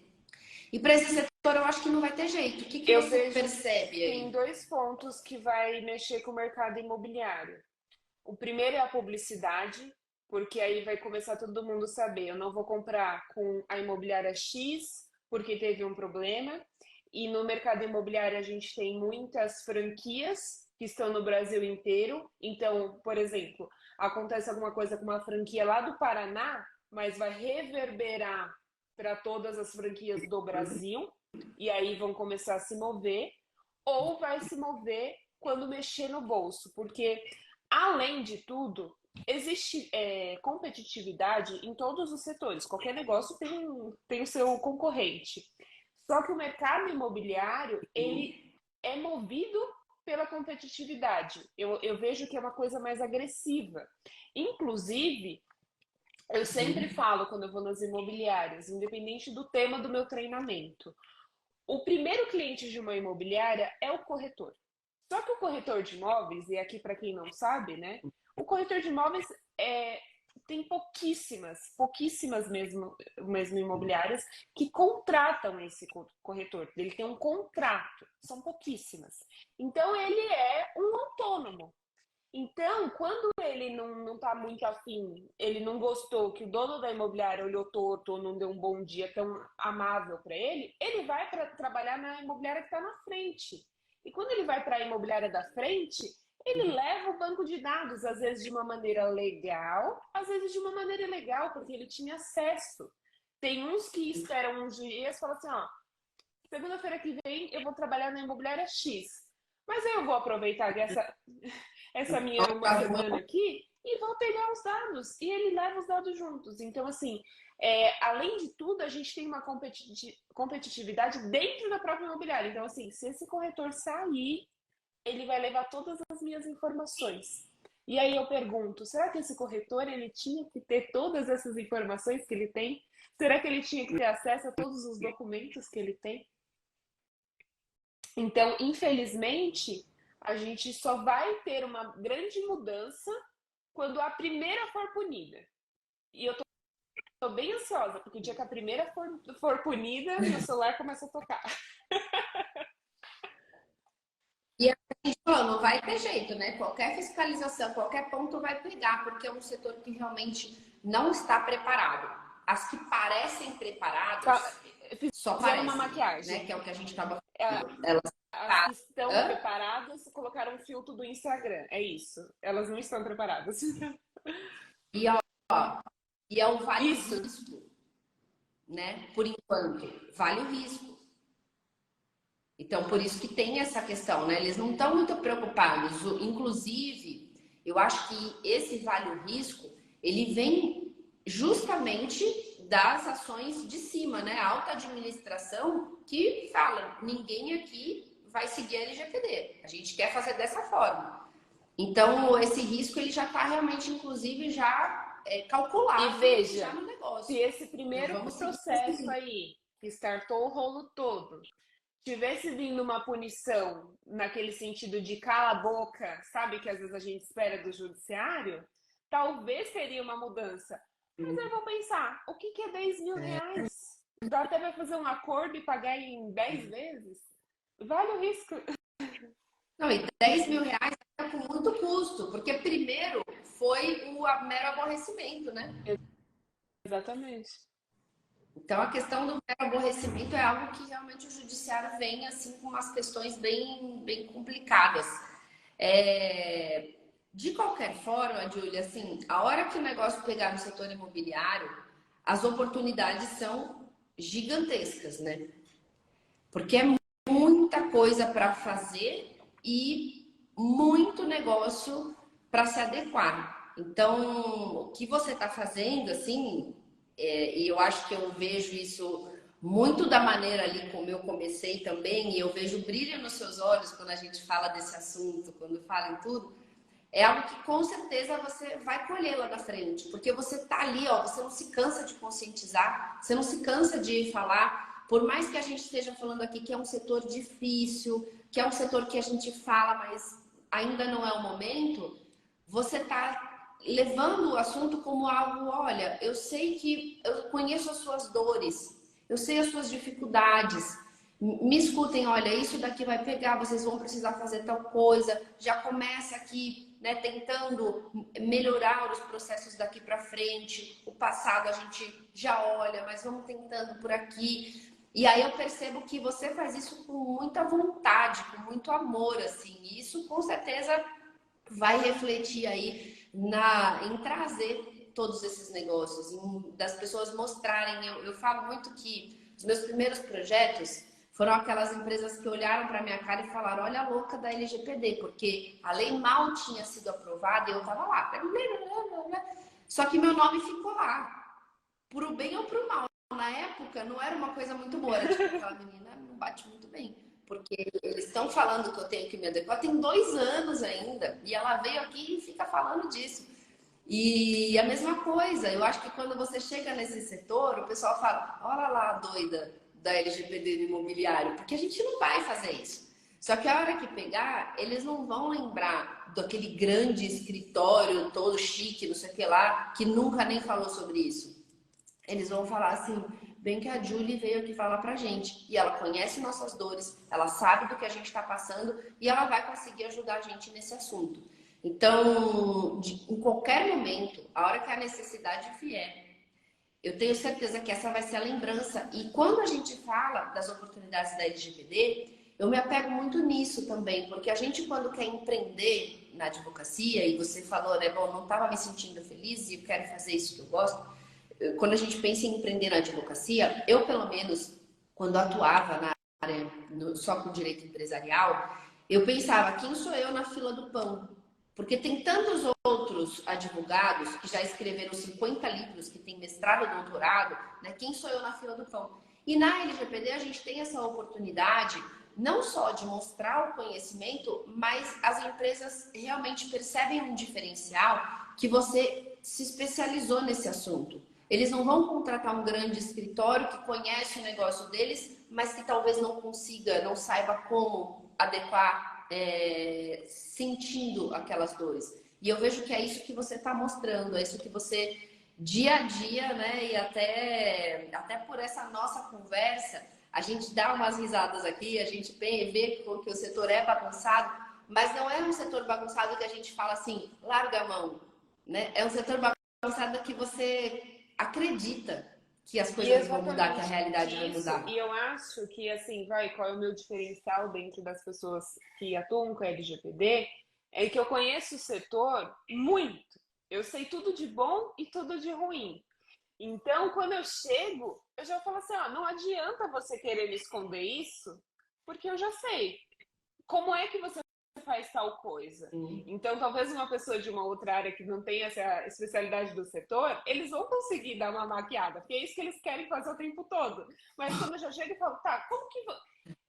E para esse setor eu acho que não vai ter jeito. O que você percebe aí? Tem dois pontos que vai mexer com o mercado imobiliário. O primeiro é a publicidade, porque aí vai começar todo mundo a saber, eu não vou comprar com a imobiliária X porque teve um problema. E no mercado imobiliário a gente tem muitas franquias que estão no Brasil inteiro. Então, por exemplo, acontece alguma coisa com uma franquia lá do Paraná, mas vai reverberar para todas as franquias do Brasil, e aí vão começar a se mover, ou vai se mover quando mexer no bolso, porque, além de tudo, existe competitividade em todos os setores. Qualquer negócio tem o seu concorrente. Só que o mercado imobiliário, ele é movido pela competitividade. Eu vejo que é uma coisa mais agressiva. Inclusive, eu sempre falo quando eu vou nas imobiliárias, independente do tema do meu treinamento, o primeiro cliente de uma imobiliária é o corretor. Só que o corretor de imóveis, e aqui para quem não sabe, né? O corretor de imóveis tem pouquíssimas mesmo imobiliárias que contratam esse corretor. Ele tem um contrato, são pouquíssimas. Então ele é um autônomo. Então, quando ele não está muito afim, ele não gostou, que o dono da imobiliária olhou torto ou não deu um bom dia tão amável para ele vai para trabalhar na imobiliária que está na frente. E quando ele vai para a imobiliária da frente, ele leva o banco de dados, às vezes de uma maneira legal, às vezes de uma maneira ilegal, porque ele tinha acesso. Tem uns que esperam uns dias e falam assim, ó, segunda-feira que vem eu vou trabalhar na imobiliária X. Mas aí eu vou aproveitar que essa minha uma semana aqui e vou pegar os dados. E ele leva os dados juntos. Então, assim, além de tudo, a gente tem uma competitividade dentro da própria imobiliária. Então, assim, se esse corretor sair, ele vai levar todas as minhas informações. E aí eu pergunto, será que esse corretor ele tinha que ter todas essas informações que ele tem? Será que ele tinha que ter acesso a todos os documentos que ele tem? Então, infelizmente, a gente só vai ter uma grande mudança quando a primeira for punida. E eu tô Tô bem ansiosa, porque o dia que a primeira for punida, meu celular começa a tocar. E a gente falou, não vai ter jeito, né? Qualquer fiscalização, qualquer ponto vai pegar, porque é um setor que realmente não está preparado. As que parecem Tá, preparadas, só fizeram uma parecem, né? maquiagem. Que é o que a gente estava É, falando. Elas as que tá. estão Hã? preparadas colocaram um filtro do Instagram. É isso. Elas não estão preparadas. E, ó, e é o vale Isso. risco, né? Por enquanto, vale o risco. Então, por isso que tem essa questão, né? Eles não estão muito preocupados. Inclusive, eu acho que esse vale o risco, ele vem justamente das ações de cima, né? A alta administração que fala, ninguém aqui vai seguir a LGPD. A gente quer fazer dessa forma. Então, esse risco ele já está realmente, inclusive, já E calculado já veja, no se negócio. esse Não primeiro vamos seguir esse processo risco. aí, que startou o rolo todo, tivesse vindo uma punição naquele sentido de cala a boca, sabe que às vezes a gente espera do judiciário, talvez teria uma mudança. Mas eu vou pensar, o que é 10 mil reais? Dá até para fazer um acordo e pagar em 10 vezes? Vale o risco. Não, e 10 mil reais é com muito custo, porque primeiro foi o mero aborrecimento, né? Exatamente. Então a questão do mero aborrecimento é algo que realmente o judiciário vem assim com umas questões bem complicadas. É, de qualquer forma, Júlia, assim, a hora que o negócio pegar no setor imobiliário, as oportunidades são gigantescas, né? Porque é muita coisa para fazer e muito negócio para se adequar. Então, o que você está fazendo, assim, e eu acho que eu vejo isso muito da maneira ali como eu comecei também, e eu vejo brilho nos seus olhos quando a gente fala desse assunto, quando fala em tudo, é algo que com certeza você vai colher lá na frente, porque você tá ali, ó, você não se cansa de conscientizar, você não se cansa de falar, por mais que a gente esteja falando aqui que é um setor difícil, que é um setor que a gente fala, mas ainda não é o momento, você tá levando o assunto como algo, olha, eu sei que eu conheço as suas dores, eu sei as suas dificuldades, me escutem, olha, isso daqui vai pegar, vocês vão precisar fazer tal coisa, já começa aqui, né, tentando melhorar os processos daqui para frente, o passado a gente já olha, mas vamos tentando por aqui. E aí eu percebo que você faz isso com muita vontade, com muito amor, assim, e isso com certeza vai refletir aí em trazer todos esses negócios, das pessoas mostrarem. Eu falo muito que os meus primeiros projetos foram aquelas empresas que olharam para minha cara e falaram: olha a louca da LGPD, porque a lei mal tinha sido aprovada e eu estava lá. Só que meu nome ficou lá, pro bem ou pro mal. Na época não era uma coisa muito boa, era tipo, aquela menina não bate muito bem. Porque eles estão falando que eu tenho que me adequar, tem 2 anos ainda, e ela veio aqui e fica falando disso. E a mesma coisa, eu acho que quando você chega nesse setor, o pessoal fala: olha lá a doida da LGPD do imobiliário, porque a gente não vai fazer isso. Só que a hora que pegar, eles não vão lembrar daquele grande escritório todo chique, não sei o que lá, que nunca nem falou sobre isso. Eles vão falar assim: bem que a Julie veio aqui falar pra gente. E ela conhece nossas dores, ela sabe do que a gente está passando e ela vai conseguir ajudar a gente nesse assunto. Então, em qualquer momento, a hora que a necessidade vier, eu tenho certeza que essa vai ser a lembrança. E quando a gente fala das oportunidades da LGPD, eu me apego muito nisso também, porque a gente, quando quer empreender na advocacia, e você falou, né, bom, não estava me sentindo feliz e eu quero fazer isso que eu gosto, quando a gente pensa em empreender na advocacia, eu, pelo menos, quando atuava na área só com direito empresarial, eu pensava: quem sou eu na fila do pão? Porque tem tantos outros advogados que já escreveram 50 livros, que têm mestrado e doutorado, né? Quem sou eu na fila do pão? E na LGPD a gente tem essa oportunidade não só de mostrar o conhecimento, mas as empresas realmente percebem um diferencial que você se especializou nesse assunto. Eles não vão contratar um grande escritório que conhece o negócio deles, mas que talvez não consiga, não saiba como adequar, sentindo aquelas dores. E eu vejo que é isso que você está mostrando, é isso que você dia a dia, né? E até por essa nossa conversa, a gente dá umas risadas aqui, a gente vê que o setor é bagunçado, mas não é um setor bagunçado que a gente fala assim, larga a mão, né? É um setor bagunçado que você acredita que as E coisas vão mudar, que a exatamente realidade vai isso. E mudar. eu acho que, assim, vai, qual é o meu diferencial dentro das pessoas que atuam com a LGPD? É que eu conheço o setor muito. Eu sei tudo de bom e tudo de ruim. Então, quando eu chego, eu já falo assim, ó, não adianta você querer me esconder isso, porque eu já sei. Como é que você faz tal coisa? Sim. Então, talvez uma pessoa de uma outra área que não tenha essa especialidade do setor, eles vão conseguir dar uma maquiada, porque é isso que eles querem fazer o tempo todo. Mas quando eu já chego e falo, tá, como que...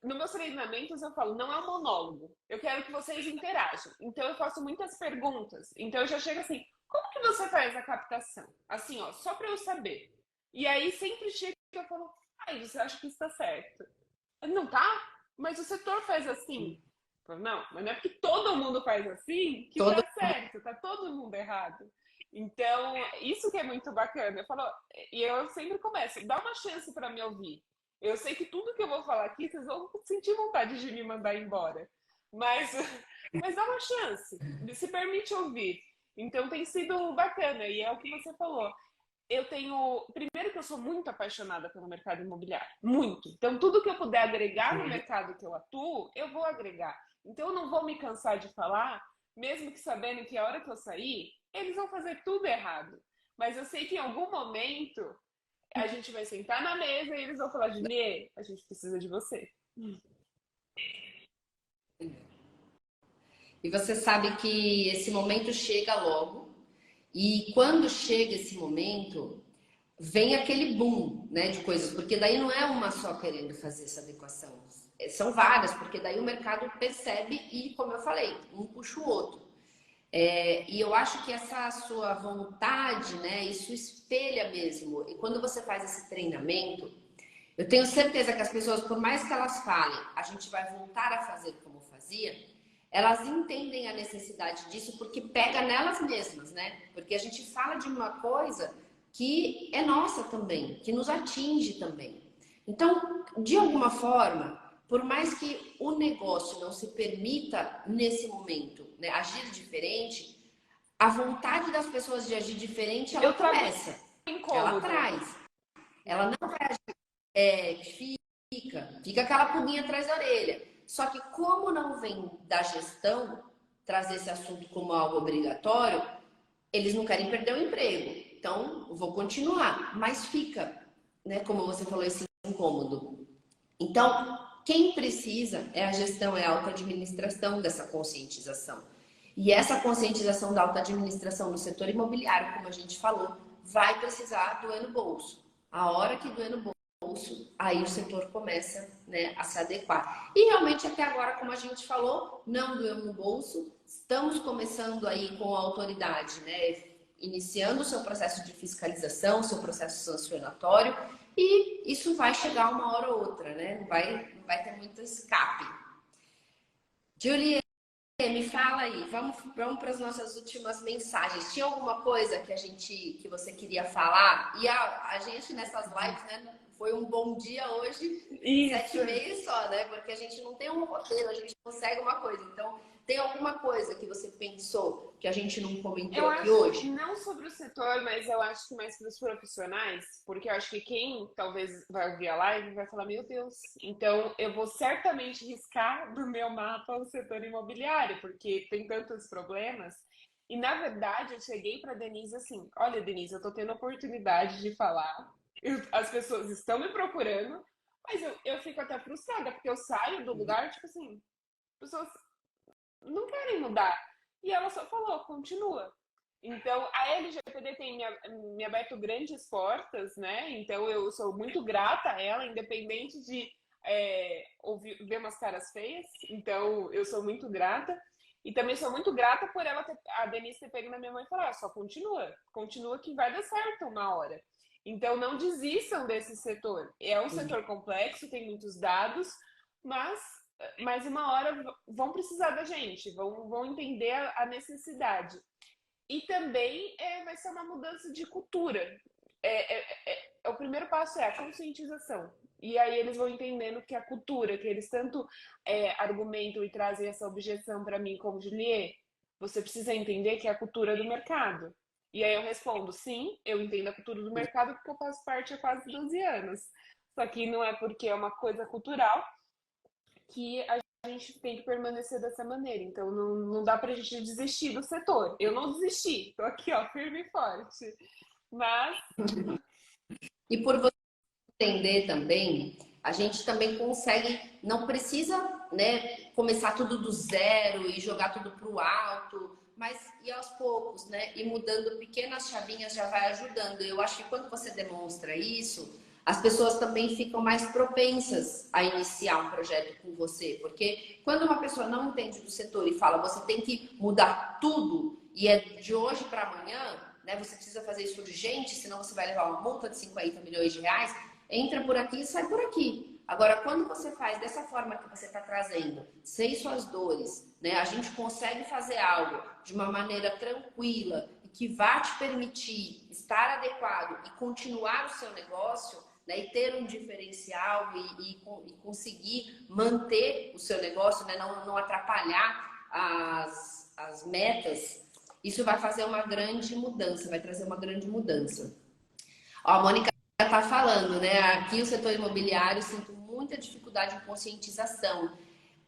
Nos meus treinamentos eu falo, não é um monólogo. Eu quero que vocês interajam. Então eu faço muitas perguntas. Então eu já chego assim, como que você faz a captação? Assim, ó, só para eu saber. E aí sempre chega e eu falo, ai, você acha que isso está certo? Não tá? Mas o setor faz assim. Não, mas não é porque todo mundo faz assim que Todo tá certo, tá todo mundo errado. Então, isso que é muito bacana. Eu falo, e eu sempre começo, dá uma chance para me ouvir. Eu sei que tudo que eu vou falar aqui, vocês vão sentir vontade de me mandar embora. Mas, mas dá uma chance, se permite ouvir. Então tem sido bacana, e é o que você falou. Eu tenho. Primeiro que eu sou muito apaixonada pelo mercado imobiliário. Muito. Então, tudo que eu puder agregar no mercado que eu atuo, eu vou agregar. Então, eu não vou me cansar de falar, mesmo que sabendo que a hora que eu sair, eles vão fazer tudo errado. Mas eu sei que em algum momento a gente vai sentar na mesa e eles vão falar: Juliê, a gente precisa de você. E você sabe que esse momento chega logo, e quando chega esse momento, vem aquele boom, né, de coisas, porque daí não é uma só querendo fazer essa adequação, são várias, porque daí o mercado percebe e, como eu falei, um puxa o outro. E eu acho que essa sua vontade, né, isso espelha mesmo. E quando você faz esse treinamento, eu tenho certeza que as pessoas, por mais que elas falem, a gente vai voltar a fazer como fazia, elas entendem a necessidade disso porque pega nelas mesmas, né? Porque a gente fala de uma coisa que é nossa também, que nos atinge também. Então, de alguma forma, por mais que o negócio não se permita nesse momento, né, agir diferente, a vontade das pessoas de agir diferente, ela Eu trago começa, ela incômodo. traz, ela não fica aquela pulguinha atrás da orelha. Só que como não vem da gestão trazer esse assunto como algo obrigatório, eles não querem perder o emprego. Então, vou continuar, mas fica, né, como você falou, esse incômodo. Então, quem precisa é a gestão, é a auto-administração dessa conscientização. E essa conscientização da auto-administração no setor imobiliário, como a gente falou, vai precisar doer no bolso. A hora que doer no bolso, aí o setor começa, né, a se adequar. E realmente até agora, como a gente falou, não doeu no bolso. Estamos começando aí com a autoridade, né, iniciando o seu processo de fiscalização, o seu processo sancionatório, e isso vai chegar uma hora ou outra, né? Não vai ter muito escape. Julie, me fala aí, vamos para as nossas últimas mensagens. Tinha alguma coisa que você queria falar? E a gente nessas lives, né? Foi um bom dia hoje, Isso. 7h30 só, né? Porque a gente não tem um roteiro, a gente consegue uma coisa. Então, tem alguma coisa que você pensou que a gente não comentou Eu aqui acho, hoje? não sobre o setor, mas eu acho que mais para os profissionais, porque eu acho que quem talvez vai ouvir a live vai falar, meu Deus, então eu vou certamente riscar do meu mapa o setor imobiliário, porque tem tantos problemas. E na verdade eu cheguei para a Denise assim, olha Denise, eu estou tendo a oportunidade de falar, as pessoas estão me procurando, mas eu fico até frustrada, porque eu saio do lugar, tipo assim, as pessoas não querem mudar. E ela só falou, continua. Então, a LGPD tem me aberto grandes portas, né? Então, eu sou muito grata a ela, independente de ver umas caras feias. Então, eu sou muito grata. E também sou muito grata por a Denise ter pego na minha mão e falar, só continua. Continua que vai dar certo uma hora. Então, não desistam desse setor. É um setor complexo, tem muitos dados, mas uma hora vão precisar da gente, vão entender a necessidade. E também vai ser uma mudança de cultura. O primeiro passo é a conscientização. E aí eles vão entendendo que a cultura, que eles tanto argumentam e trazem essa objeção para mim como Juliet, você precisa entender que é a cultura do mercado. E aí eu respondo, sim, eu entendo a cultura do mercado porque eu faço parte há quase 12 anos. Só que não é porque é uma coisa cultural que a gente tem que permanecer dessa maneira. Então não dá pra gente desistir do setor. Eu não desisti, tô aqui, ó, firme e forte. Mas E por você entender também, a gente também consegue, não precisa, né, começar tudo do zero e jogar tudo para o alto, mas ir aos poucos, né, e mudando pequenas chavinhas já vai ajudando. Eu acho que quando você demonstra isso, as pessoas também ficam mais propensas a iniciar um projeto com você, porque quando uma pessoa não entende do setor e fala, você tem que mudar tudo e é de hoje para amanhã, né, você precisa fazer isso urgente, senão você vai levar uma multa de 50 milhões de reais, entra por aqui e sai por aqui. Agora, quando você faz dessa forma que você está trazendo, sem suas dores, né, a gente consegue fazer algo de uma maneira tranquila e que vá te permitir estar adequado e continuar o seu negócio, né, e ter um diferencial e conseguir manter o seu negócio, né, não atrapalhar as metas, isso vai fazer uma grande mudança, vai trazer uma grande mudança. Ó, a Mônica está falando, né? Aqui o setor imobiliário sinto muita dificuldade em conscientização.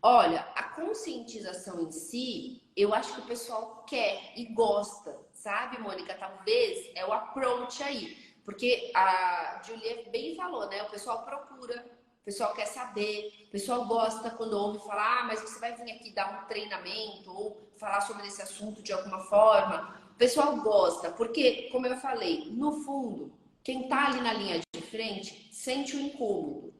Olha, a conscientização em si, eu acho que o pessoal quer e gosta, sabe, Mônica? Talvez é o approach aí. Porque a Julia bem falou, né? O pessoal procura, o pessoal quer saber, o pessoal gosta quando ouve falar, ah, mas você vai vir aqui dar um treinamento ou falar sobre esse assunto de alguma forma. O pessoal gosta, porque, como eu falei, no fundo, quem está ali na linha de frente sente o incômodo,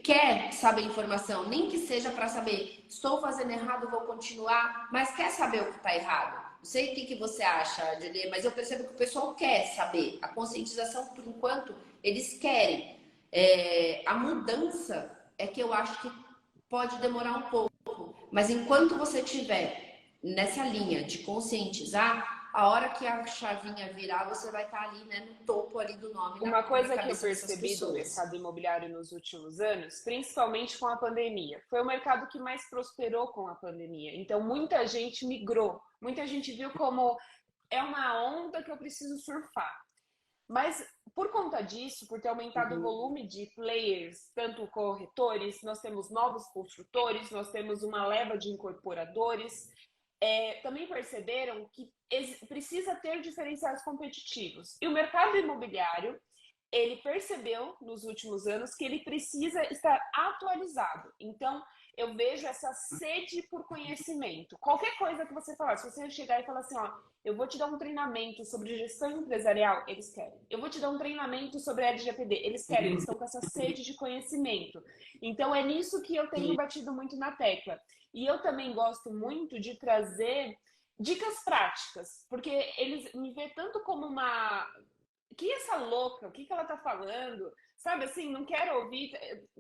quer saber informação, nem que seja para saber, estou fazendo errado, vou continuar, mas quer saber o que está errado. Não sei o que você acha, Adilê, mas eu percebo que o pessoal quer saber. A conscientização, por enquanto, eles querem. A mudança é que eu acho que pode demorar um pouco, mas enquanto você tiver nessa linha de conscientizar, a hora que a chavinha virar, você vai estar ali, né, no topo ali do nome uma na coisa que eu cabeça dessas percebi do pessoas. mercado imobiliário nos últimos anos, principalmente com a pandemia, foi o mercado que mais prosperou com a pandemia. Então, muita gente migrou, muita gente viu como é uma onda que eu preciso surfar. Mas por conta disso, por ter aumentado o Uhum. volume de players, tanto corretores, nós temos novos construtores, nós temos uma leva de incorporadores, também perceberam que precisa ter diferenciais competitivos. E o mercado imobiliário, ele percebeu nos últimos anos que ele precisa estar atualizado. Então, eu vejo essa sede por conhecimento. Qualquer coisa que você falar, se você chegar e falar assim, ó, eu vou te dar um treinamento sobre gestão empresarial, eles querem. Eu vou te dar um treinamento sobre LGPD, eles querem, eles estão com essa sede de conhecimento. Então, é nisso que eu tenho batido muito na tecla. E eu também gosto muito de trazer dicas práticas, porque eles me vê tanto como uma que essa louca, o que ela tá falando? Sabe assim, não quero ouvir,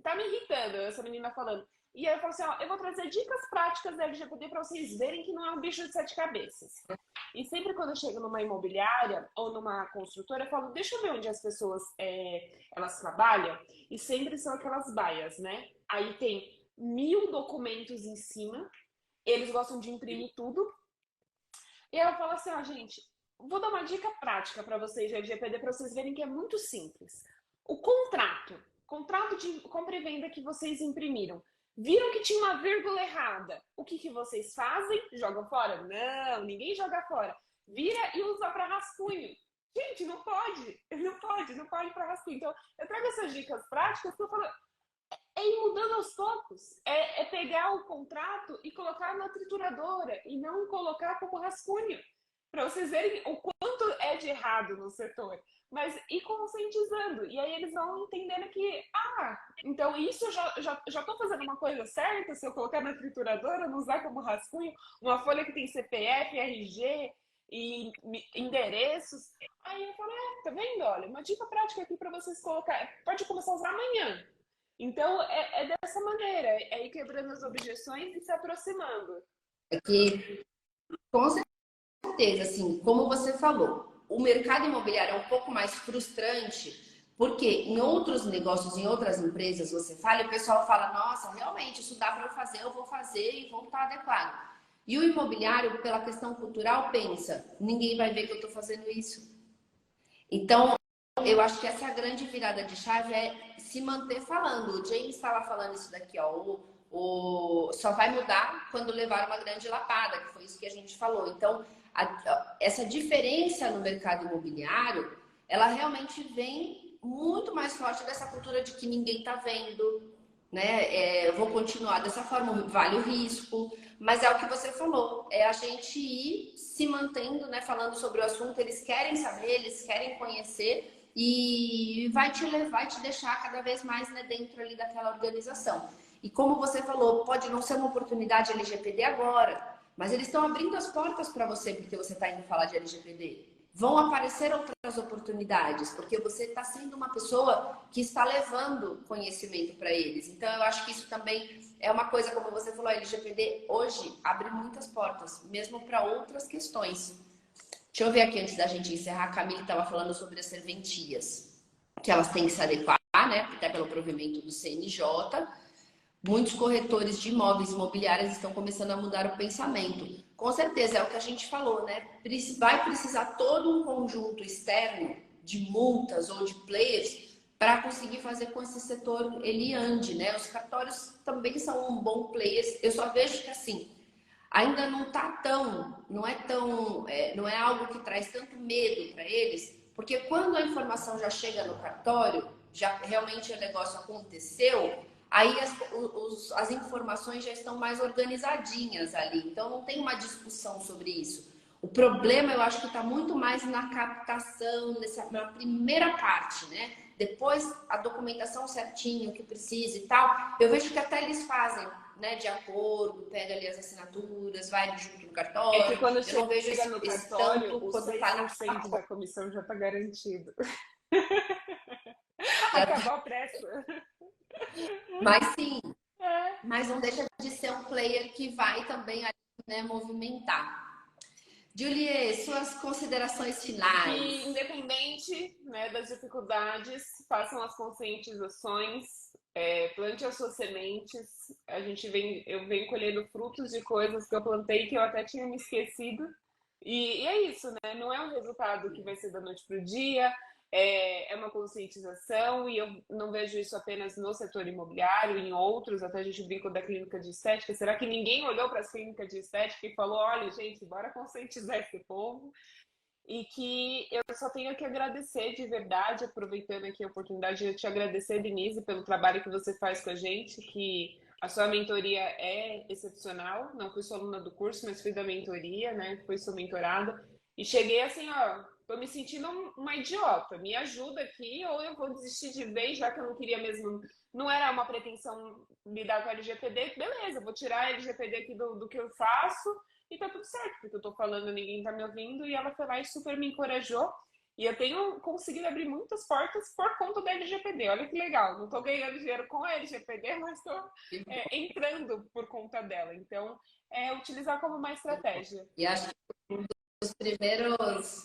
tá me irritando essa menina falando. E aí eu falo assim, ó, eu vou trazer dicas práticas da LGPD para vocês verem que não é um bicho de sete cabeças. E sempre quando eu chego numa imobiliária ou numa construtora, eu falo, deixa eu ver onde as pessoas elas trabalham. E sempre são aquelas baias, né? Aí tem 1000 documentos em cima, eles gostam de imprimir tudo. E aí eu falo assim, ó, gente, vou dar uma dica prática para vocês de LGPD para vocês verem que é muito simples. O contrato de compra e venda que vocês imprimiram, viram que tinha uma vírgula errada. O que vocês fazem? Jogam fora? Não, ninguém joga fora. Vira e usa para rascunho. Gente, não pode, não pode para rascunho. Então, eu trago essas dicas práticas que eu falo, ir mudando aos poucos. É pegar o contrato e colocar na trituradora e não colocar como rascunho. Para vocês verem o quanto é de errado no setor. Mas ir conscientizando. E aí eles vão entendendo que, então isso eu já estou fazendo uma coisa certa se eu colocar na trituradora, não usar como rascunho, uma folha que tem CPF, RG e endereços. Aí eu falo, tá vendo? Olha, uma dica prática aqui para vocês colocar. Pode começar a usar amanhã. Então, dessa maneira, é ir quebrando as objeções e se aproximando. É que, com certeza, assim, como você falou, o mercado imobiliário é um pouco mais frustrante, porque em outros negócios, em outras empresas, você fala e o pessoal fala, nossa, realmente, isso dá para eu fazer, eu vou fazer e vou estar adequado. E o imobiliário, pela questão cultural, pensa, ninguém vai ver que eu estou fazendo isso. Então, eu acho que essa grande virada de chave é se manter falando. O James estava falando isso daqui, ó. Só vai mudar quando levar uma grande lapada, que foi isso que a gente falou. Então, essa diferença no mercado imobiliário, ela realmente vem muito mais forte dessa cultura de que ninguém está vendo, né? Eu vou continuar dessa forma, vale o risco. Mas é o que você falou, é a gente ir se mantendo, né, falando sobre o assunto, eles querem saber, eles querem conhecer e vai te levar, vai te deixar cada vez mais, né, dentro ali daquela organização. E como você falou, pode não ser uma oportunidade LGPD agora, mas eles estão abrindo as portas para você porque você está indo falar de LGPD. Vão aparecer outras oportunidades, porque você está sendo uma pessoa que está levando conhecimento para eles. Então, eu acho que isso também é uma coisa, como você falou, a LGPD hoje abre muitas portas, mesmo para outras questões. Deixa eu ver aqui antes da gente encerrar. A Camila estava falando sobre as serventias, que elas têm que se adequar, né? Até pelo provimento do CNJ. Muitos corretores de imóveis imobiliários estão começando a mudar o pensamento. Com certeza, é o que a gente falou, né? Vai precisar todo um conjunto externo de multas ou de players para conseguir fazer com que esse setor ele ande, né? Os cartórios também são um bom player. Eu só vejo que assim, ainda não tá tão, não é algo que traz tanto medo para eles, porque quando a informação já chega no cartório, já realmente o negócio aconteceu, aí as informações já estão mais organizadinhas ali, então não tem uma discussão sobre isso. O problema, eu acho que está muito mais na captação, na primeira parte, né? Depois a documentação certinho, o que precisa e tal. Eu vejo que até eles fazem, né, de acordo, pega ali as assinaturas, vai junto no É que cartório. quando Eu não vejo chega no esse cartório, tanto os quando tá na 6% da comissão já está garantido. porta. Acabou a pressa. Mas sim, É. mas não deixa de ser um player que vai também, né, movimentar. Julie, suas considerações Que, finais. independente, né, das dificuldades, façam as conscientizações, plante as suas sementes. Eu venho colhendo frutos de coisas que eu plantei que eu até tinha me esquecido. E é isso, né? Não é um resultado que vai ser da noite para o dia, é uma conscientização, e eu não vejo isso apenas no setor imobiliário, em outros, até a gente brincou da clínica de estética. Será que ninguém olhou para as clínicas de estética e falou: olha, gente, bora conscientizar esse povo? E que eu só tenho que agradecer de verdade, aproveitando aqui a oportunidade de te agradecer, Denise, pelo trabalho que você faz com a gente, que a sua mentoria é excepcional. Não fui sua aluna do curso, mas fui da mentoria, né? Fui sua mentorada. E cheguei assim, ó, tô me sentindo uma idiota. Me ajuda aqui ou eu vou desistir de vez, já que eu não queria mesmo. Não era uma pretensão lidar com a LGPD. Beleza, vou tirar a LGPD aqui do que eu faço e tá tudo certo, porque eu tô falando, ninguém tá me ouvindo, e ela foi lá e super me encorajou. E eu tenho conseguido abrir muitas portas por conta da LGPD. Olha que legal, não tô ganhando dinheiro com a LGPD, mas tô entrando por conta dela. Então, utilizar como uma estratégia. E acho que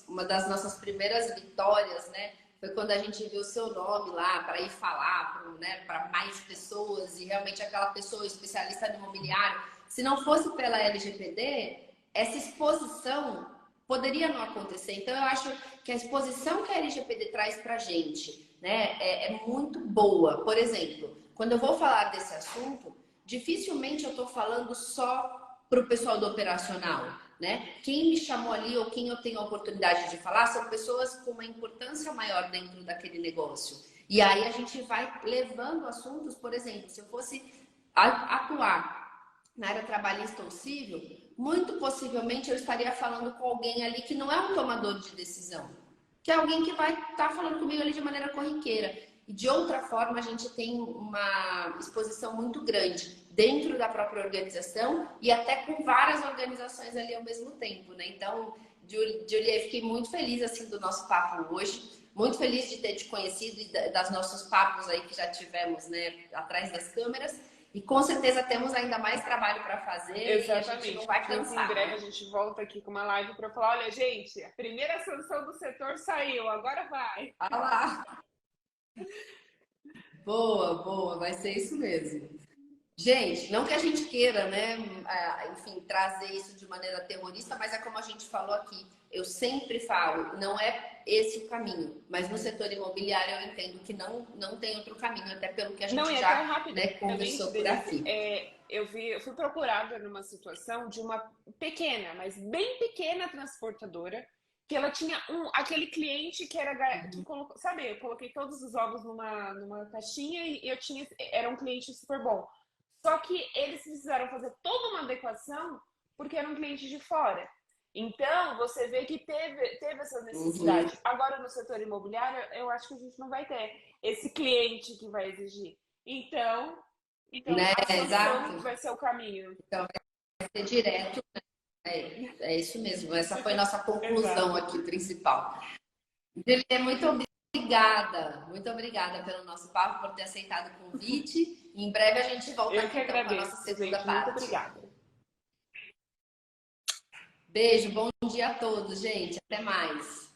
uma das nossas primeiras vitórias, né, foi quando a gente viu o seu nome lá para ir falar para mais pessoas e realmente aquela pessoa especialista no imobiliário. Se não fosse pela LGPD, essa exposição poderia não acontecer. Então, eu acho que a exposição que a LGPD traz para a gente, né, é muito boa. Por exemplo, quando eu vou falar desse assunto, dificilmente eu estou falando só para o pessoal do operacional, né? Quem me chamou ali ou quem eu tenho a oportunidade de falar são pessoas com uma importância maior dentro daquele negócio. E aí a gente vai levando assuntos, por exemplo, se eu fosse atuar na área trabalhista ou civil, muito possivelmente eu estaria falando com alguém ali que não é um tomador de decisão, que é alguém que vai estar falando comigo ali de maneira corriqueira. E de outra forma, a gente tem uma exposição muito grande dentro da própria organização e até com várias organizações ali ao mesmo tempo, né? Então, Julia, fiquei muito feliz assim do nosso papo hoje, muito feliz de ter te conhecido e das nossos papos aí que já tivemos, né, atrás das câmeras. E com certeza temos ainda mais trabalho para fazer e a gente não Exatamente, vai porque em cansar, breve a né? gente volta aqui com uma live para falar, olha, gente, a primeira sanção do setor saiu, agora vai. Ah lá. Boa, boa, vai ser isso mesmo. Gente, não que a gente queira, né, enfim, trazer isso de maneira terrorista, mas é como a gente falou aqui. Eu sempre falo, não é esse o caminho, mas no setor imobiliário eu entendo que não tem outro caminho, até pelo que a Não, gente e até já, né, rapidamente, conversou por Denise, aqui. eu fui procurada numa situação de uma pequena, mas bem pequena transportadora, que ela tinha aquele cliente que que colocou, sabe, eu coloquei todos os ovos numa caixinha e eu tinha, era um cliente super bom. Só que eles precisaram fazer toda uma adequação porque era um cliente de fora. Então, você vê que teve essa Uhum. necessidade. Agora, no setor imobiliário, eu acho que a gente não vai ter esse cliente que vai exigir. Então, Né, a sanção exato. vai ser o caminho. Então, vai ser direto. É isso mesmo. Essa foi nossa conclusão Exato. aqui principal. Juliê, muito obrigada pelo nosso papo, por ter aceitado o convite. Em breve a gente volta Eu aqui que então com a nossa agradeço, segunda gente. Muito parte. obrigada. Beijo, bom dia a todos, gente. Até mais.